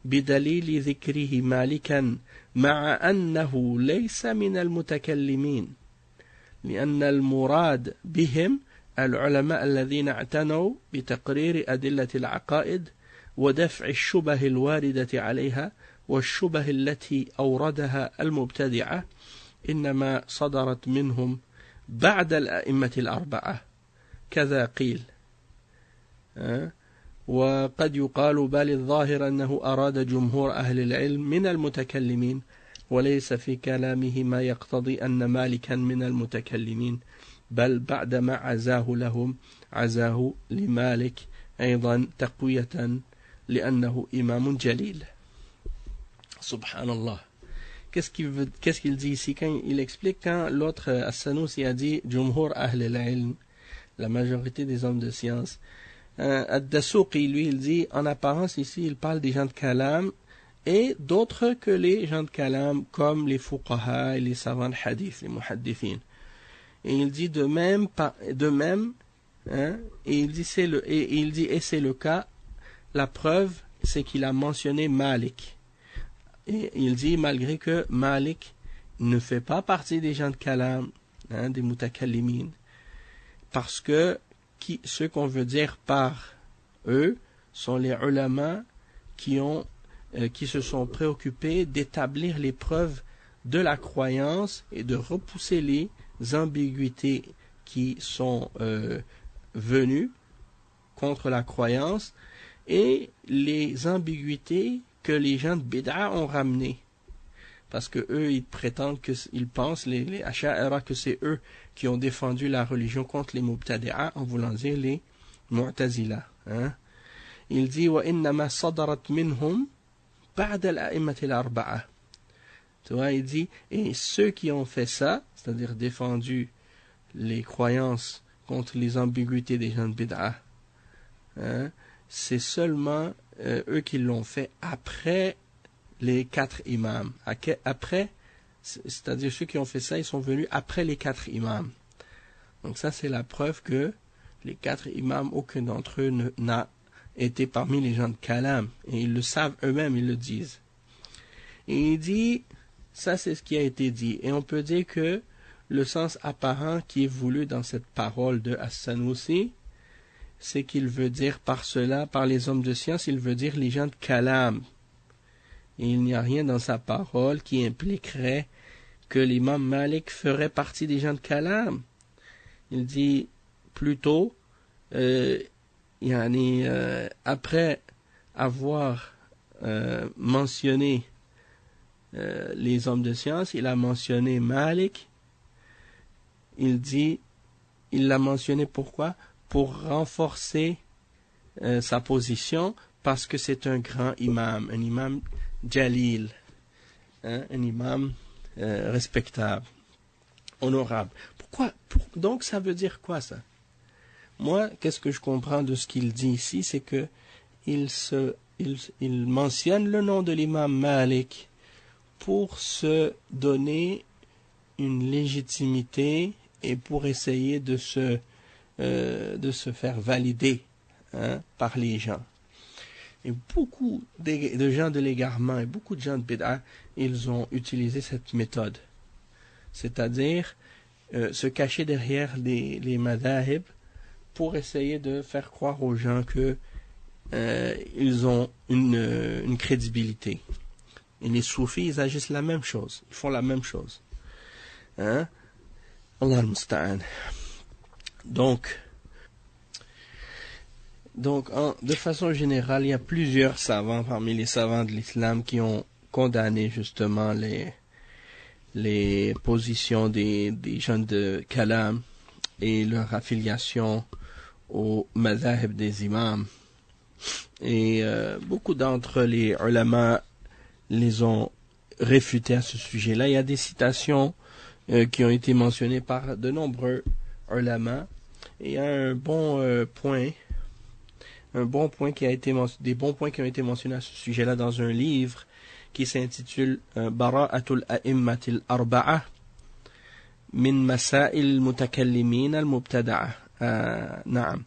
بدليل ذكره مالكا مع أنه ليس من المتكلمين لأن المراد بهم العلماء الذين اعتنوا بتقرير أدلة العقائد ودفع الشبه الواردة عليها والشبه التي أوردها المبتدعة إنما صدرت منهم بعد الأئمة الأربعة كذا قيل وقد يقال بل الظاهر أنه أراد جمهور أهل العلم من المتكلمين وليس في كلامه ما يقتضي أن مالكا من المتكلمين بل بعدما عزاه لهم عزاه لمالك أيضا تقوية لأنه إمام جليل. Subhanallah. Qu'est-ce qu'il dit ici quand il explique, quand l'autre As-Sanusi a dit Jumhur Ahl al-Ilm, la majorité des hommes de science, Ad-Dasuqi, lui, il dit en apparence ici, il parle des gens de Kalam et d'autres que les gens de Kalam, comme les fuqaha et les savants de hadith, les muhaddithin. Et il dit de même, hein, et il dit c'est le cas, la preuve c'est qu'il a mentionné Malik. Et il dit, malgré que Malik ne fait pas partie des gens de Kalam, hein, des mutakallimin, parce que ceux qu'on veut dire par eux sont les ulama qui se sont préoccupés d'établir les preuves de la croyance et de repousser les ambiguïtés qui sont venues contre la croyance et les ambiguïtés que les gens de Bid'a ont ramené. Parce que eux, ils prétendent ils pensent, les Asha'ira, que c'est eux qui ont défendu la religion contre les Mubtadi'a, en voulant dire les Mu'tazila. Hein? Il dit, وَإِنَّمَا صَدَرَتْ مِنْهُمْ بَعْدَ الْأَئِمَّةِ الْأَرْبَعَةِ. Tu vois, il dit, et ceux qui ont fait ça, c'est-à-dire défendu les croyances contre les ambiguïtés des gens de Bid'a, hein, c'est seulement eux qui l'ont fait après les 4 imams. Après, c'est-à-dire ceux qui ont fait ça, ils sont venus après les 4 imams. Donc ça, c'est la preuve que les 4 imams, aucun d'entre eux n'a été parmi les gens de Kalam. Et ils le savent eux-mêmes, ils le disent. Et il dit, ça c'est ce qui a été dit. Et on peut dire que le sens apparent qui est voulu dans cette parole de As-Sanoussi, c'est qu'il veut dire par cela, par les hommes de science, il veut dire les gens de Kalam. Et il n'y a rien dans sa parole qui impliquerait que l'imam Malik ferait partie des gens de Kalam. Il dit plutôt, après avoir mentionné les hommes de science, il a mentionné Malik. Il l'a mentionné pourquoi? Pour renforcer sa position, parce que c'est un grand imam, un imam jalil, un imam respectable, honorable. Donc ça veut dire quoi ça? Moi, qu'est-ce que je comprends de ce qu'il dit ici, c'est que il mentionne le nom de l'imam Malik pour se donner une légitimité et pour essayer de se faire valider par les gens. Et beaucoup de gens de l'égarement et beaucoup de gens de bid'a, ils ont utilisé cette méthode. C'est-à-dire se cacher derrière les madahib pour essayer de faire croire aux gens que ils ont une crédibilité. Et les soufis, ils agissent la même chose. Ils font la même chose. Allah al-Musta'an. Donc, de façon générale, il y a plusieurs savants parmi les savants de l'islam qui ont condamné justement les positions des gens de Kalam et leur affiliation au madhab des imams. Et beaucoup d'entre les ulama les ont réfutés à ce sujet-là. Il y a des citations qui ont été mentionnées par de nombreux ulama. Et il y a un bon point qui a été des bons points qui ont été mentionnés à ce sujet-là dans un livre qui s'intitule Bara'atul A'immatil Arba'a min Masail Mutakallimin al-Mubtada'a. Naam.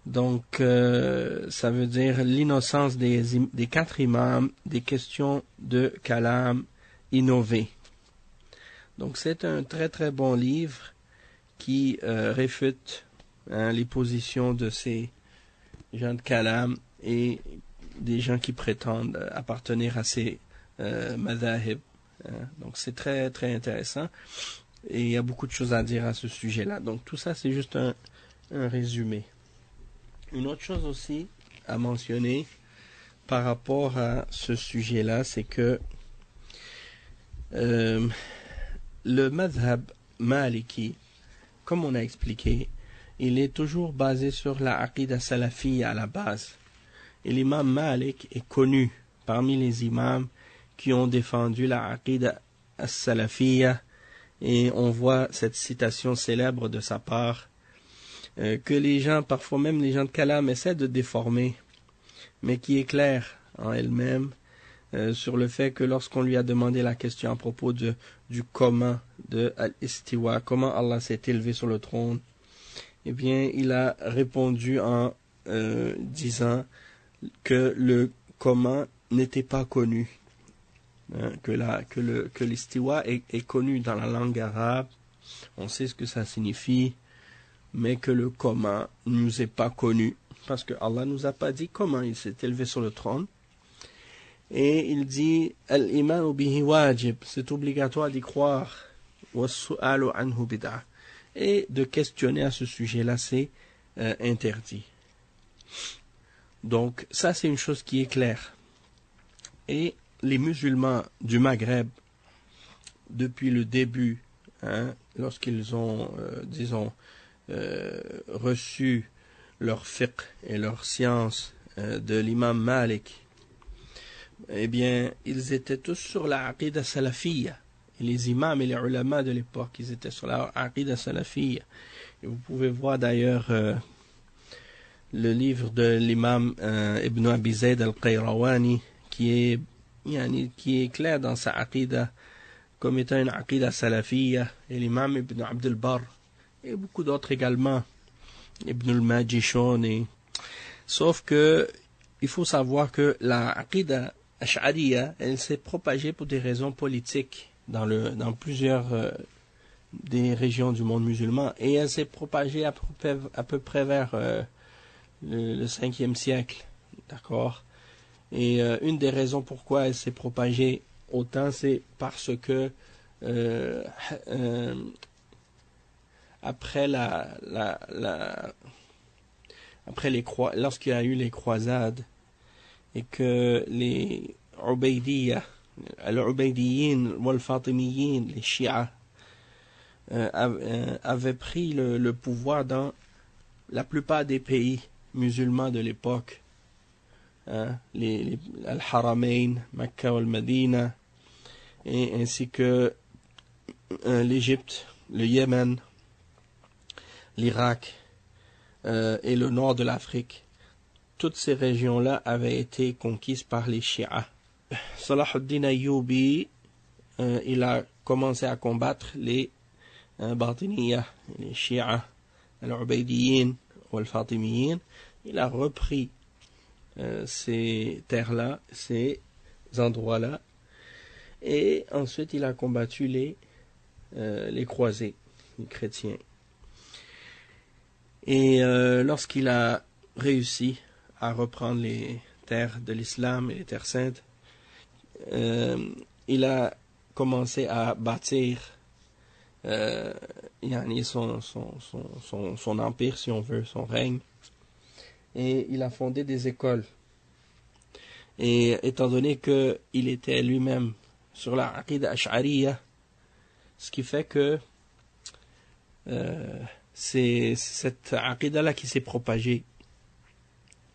Donc, ça veut dire l'innocence des 4 imams, des questions de kalam innové. Donc, c'est un très très bon livre qui réfute les positions de ces gens de kalam et des gens qui prétendent appartenir à ces madhahib. Donc, c'est très très intéressant et il y a beaucoup de choses à dire à ce sujet-là. Donc, tout ça, c'est juste un résumé. Une autre chose aussi à mentionner par rapport à ce sujet-là, c'est que le madhab maliki, comme on a expliqué, il est toujours basé sur la aqida salafiyya à la base. Et l'imam Malik est connu parmi les imams qui ont défendu la aqida salafiyya, et on voit cette citation célèbre de sa part que les gens, parfois même les gens de Kalam, essaient de déformer, mais qui est clair en elle-même sur le fait que lorsqu'on lui a demandé la question à propos du comment de Al-Istiwa, comment Allah s'est élevé sur le trône, eh bien il a répondu en disant que le comment n'était pas connu, que l'Istiwa est connu dans la langue arabe, on sait ce que ça signifie, mais que le comment ne nous est pas connu, parce que Allah nous a pas dit comment il s'est élevé sur le trône. Et il dit al-imanu bihi wajib, c'est obligatoire d'y croire, was-su'alu anhu bid'ah, et de questionner à ce sujet-là, c'est interdit. Donc ça, c'est une chose qui est claire. Et les musulmans du Maghreb, depuis le début, lorsqu'ils ont reçu leur fiqh et leur science de l'imam Malik, eh bien, ils étaient tous sur la aqida salafiyya. Et les imams et les ulama de l'époque, ils étaient sur la aqida salafiyya. Et vous pouvez voir d'ailleurs le livre de l'imam Ibn Abi Zayd al-Qayrawani qui est clair dans sa aqida comme étant une aqida salafiyya, et l'imam Ibn Abd al-Barr et beaucoup d'autres également, Ibn al-Majishun. Sauf que il faut savoir que la aqida ash'ariyya, elle s'est propagée pour des raisons politiques dans plusieurs des régions du monde musulman, et elle s'est propagée à peu près vers le 5e siècle, d'accord. Et une des raisons pourquoi elle s'est propagée autant, c'est parce que après lorsqu'il y a eu les croisades et que les Ubaydiyya, al-Ubaydiyin wal-Fatimiyin, les Shia, avaient pris le pouvoir dans la plupart des pays musulmans de l'époque, les Al-Haramain, Mecca ou Medina, et ainsi que l'Égypte, le Yémen, l'Irak et le nord de l'Afrique. Toutes ces régions-là avaient été conquises par les Shia. Salah ad-Din Ayyubi, il a commencé à combattre les Batiniyya, les Shia, al-Ubaydiyin ou al-Fatimiyin. Il a repris ces terres-là, ces endroits-là, et ensuite il a combattu les croisés, les chrétiens. Et lorsqu'il a réussi à reprendre les terres de l'islam et les terres saintes, il a commencé à bâtir son empire, si on veut, son règne, et il a fondé des écoles. Et étant donné qu'il était lui-même sur la aqida ash'ariyya, ce qui fait que c'est cette aqida-là qui s'est propagée.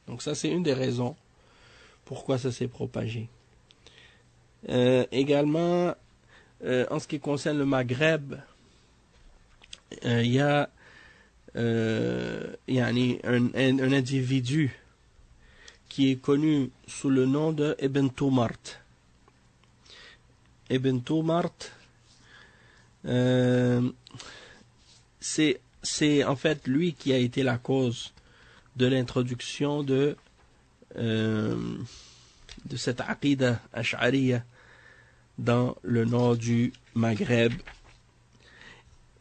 Donc ça, c'est une des raisons pourquoi ça s'est propagé. Également, en ce qui concerne le Maghreb, il y a un individu qui est connu sous le nom de Ibn Tumart. Ibn Tumart, c'est en fait lui qui a été la cause de l'introduction de cette aqida ash'ariyya dans le nord du Maghreb.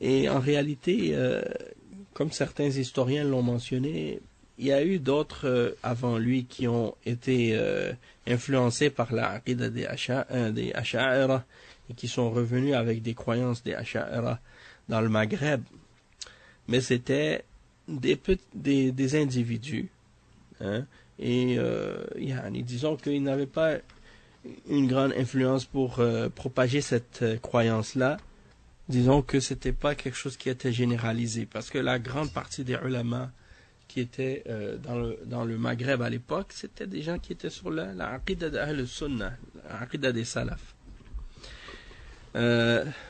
Et en réalité, comme certains historiens l'ont mentionné, il y a eu d'autres avant lui qui ont été influencés par la aqida des Asha'ira et qui sont revenus avec des croyances des Asha'ira dans le Maghreb. Mais c'était des individus, hein, et disons qu'ils n'avaient pas une grande influence pour propager cette croyance-là. Disons que c'était pas quelque chose qui était généralisé, parce que la grande partie des ulama qui étaient dans le Maghreb à l'époque, c'était des gens qui étaient sur la aqida d'Ahl Sunnah, la aqida des salaf.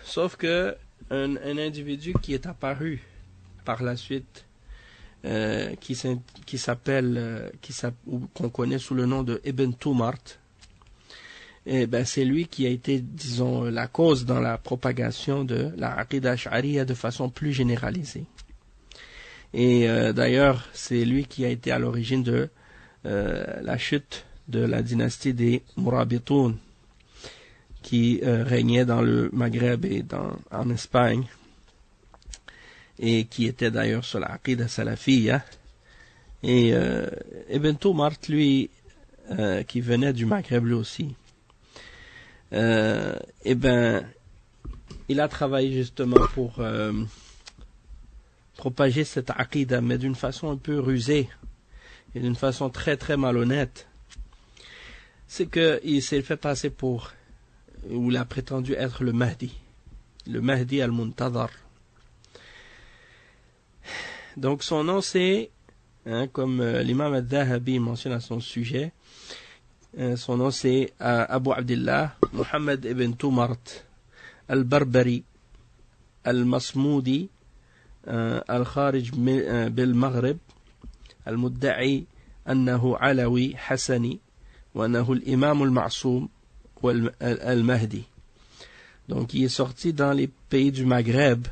Sauf que un individu qui est apparu par la suite, qu'on connaît sous le nom de Ibn Tumart, c'est lui qui a été, disons, la cause dans la propagation de la aqida ash'ariyya de façon plus généralisée. Et d'ailleurs, c'est lui qui a été à l'origine de la chute de la dynastie des Murabitoun, qui régnait dans le Maghreb et en Espagne, et qui était d'ailleurs sur la aqida salafiyya. Et Ibn Tumart, lui, qui venait du Maghreb lui aussi, il a travaillé justement pour propager cette aqida, mais d'une façon un peu rusée et d'une façon très très malhonnête. C'est qu'il s'est fait passer pour, ou il a prétendu être le Mahdi al-Muntadhar. Donc son nom c'est, comme l'imam al-Dhahabi mentionne à son sujet, son nom c'est Abu Abdillah Muhammad ibn Tumart al-Barbari al-Masmoudi al-Kharij bil-Maghrib المدعي أنه علوي حسني وأنه الإمام المعصوم والمهدي. Donc il est sorti dans les pays du Maghreb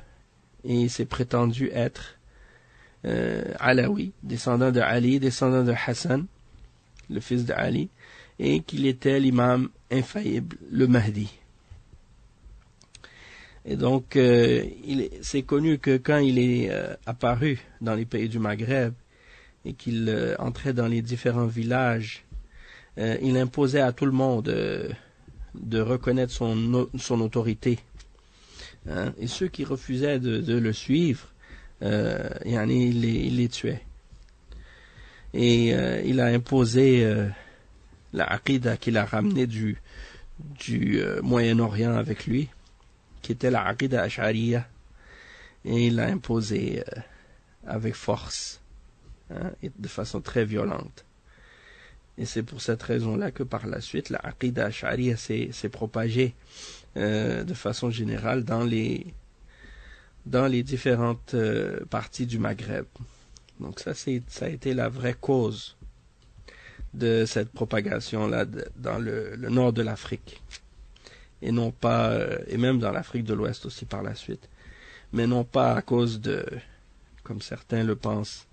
et il s'est prétendu être Alawi, descendant de Ali, descendant de Hassan, le fils de Ali, et qu'il était l'imam infaillible, le Mahdi. Et donc, c'est connu que quand il est apparu dans les pays du Maghreb et qu'il entrait dans les différents villages, il imposait à tout le monde de reconnaître son autorité. Hein? Et ceux qui refusaient de le suivre, il les tuait. Et il a imposé la aqida qu'il a ramenée du Moyen-Orient avec lui, qui était la aqida ash'ariya, et il l'a imposé avec force, hein, et de façon très violente. Et c'est pour cette raison-là que par la suite, la aqida ash'ariya s'est propagée de façon générale dans les différentes parties du Maghreb. Donc ça a été la vraie cause de cette propagation-là dans le nord de l'Afrique. Et non pas, et même dans l'Afrique de l'Ouest aussi par la suite. Mais non pas à cause de, comme certains le pensent,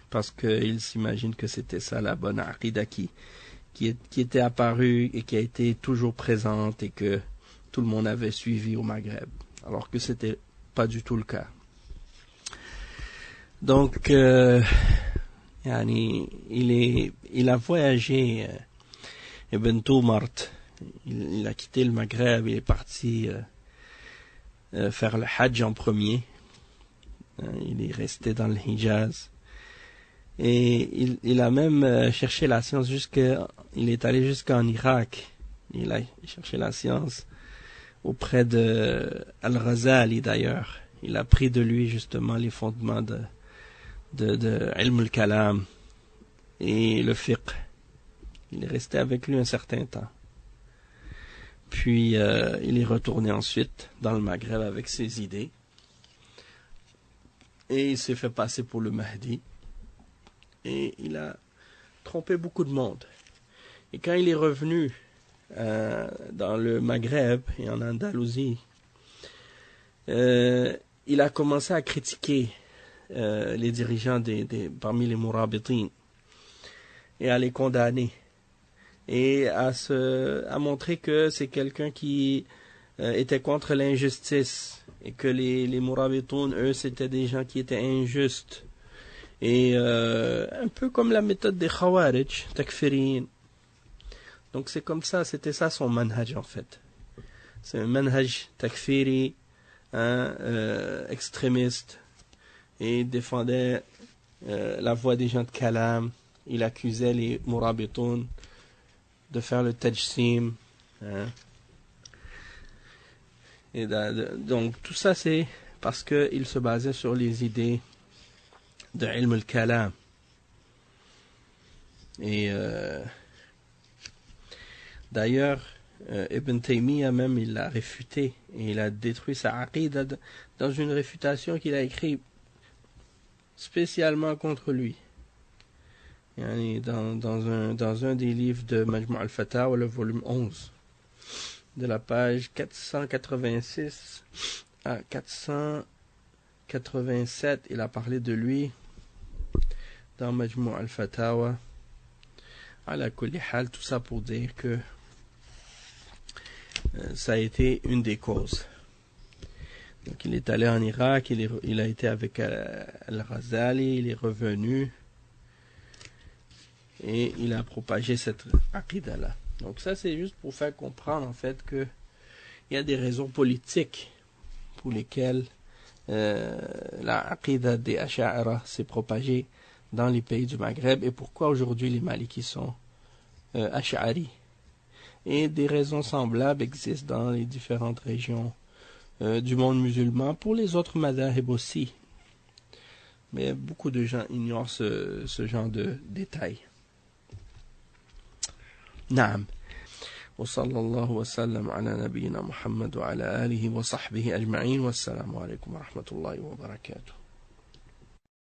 parce qu'ils s'imaginent que c'était ça la bonne aqida qui était apparue et qui a été toujours présente et que tout le monde avait suivi au Maghreb. Alors que c'était pas du tout le cas. Donc, il a voyagé, Ibn Tumart, il a quitté le Maghreb, il est parti faire le Hajj en premier. Il est resté dans le Hijaz. Et il a même cherché la science il est allé jusqu'en Irak. Il a cherché la science auprès de Al-Ghazali d'ailleurs. Il a pris de lui justement les fondements de Ilm al-Kalam et le fiqh. Il est resté avec lui un certain temps. Puis il est retourné ensuite dans le Maghreb avec ses idées. Et il s'est fait passer pour le Mahdi. Et il a trompé beaucoup de monde. Et quand il est revenu dans le Maghreb et en Andalousie, il a commencé à critiquer les dirigeants parmi les Mourabitin et à les condamner et à montrer que c'est quelqu'un qui était contre l'injustice et que les Mourabitoun, eux, c'était des gens qui étaient injustes et un peu comme la méthode des Khawarij, Takfirin. Donc c'est comme ça, c'était ça son manhaj en fait. C'est un manhaj takfiri, extrémiste, et il défendait la voix des gens de Kalam. Il accusait les Mourabitoun de faire le tajsim. Et donc tout ça c'est parce qu'il se basait sur les idées de Ilm al-Kalam. Et d'ailleurs, Ibn Taymiyyah même, il l'a réfuté et il a détruit sa aqida dans une réfutation qu'il a écrite spécialement contre lui. Dans un des livres de Majmu' al-Fatawa, le volume 11, de la page 486 à 487, il a parlé de lui dans Majmu' al-Fatawa. Ala kulli hal, tout ça pour dire que ça a été une des causes. Donc il est allé en Irak, il a été avec Al-Ghazali, il est revenu et il a propagé cette aqida là. Donc ça c'est juste pour faire comprendre en fait que il y a des raisons politiques pour lesquelles la aqida des Ash'ara s'est propagée dans les pays du Maghreb et pourquoi aujourd'hui les Malikis sont Ash'ari. Et des raisons semblables existent dans les différentes régions du monde musulman pour les autres madhahib aussi. Mais beaucoup de gens ignorent ce genre de détails. Naam. وصلى الله وسلم على نبينا محمد وعلى آله وصحبه أجمعين والسلام عليكم ورحمة الله وبركاته.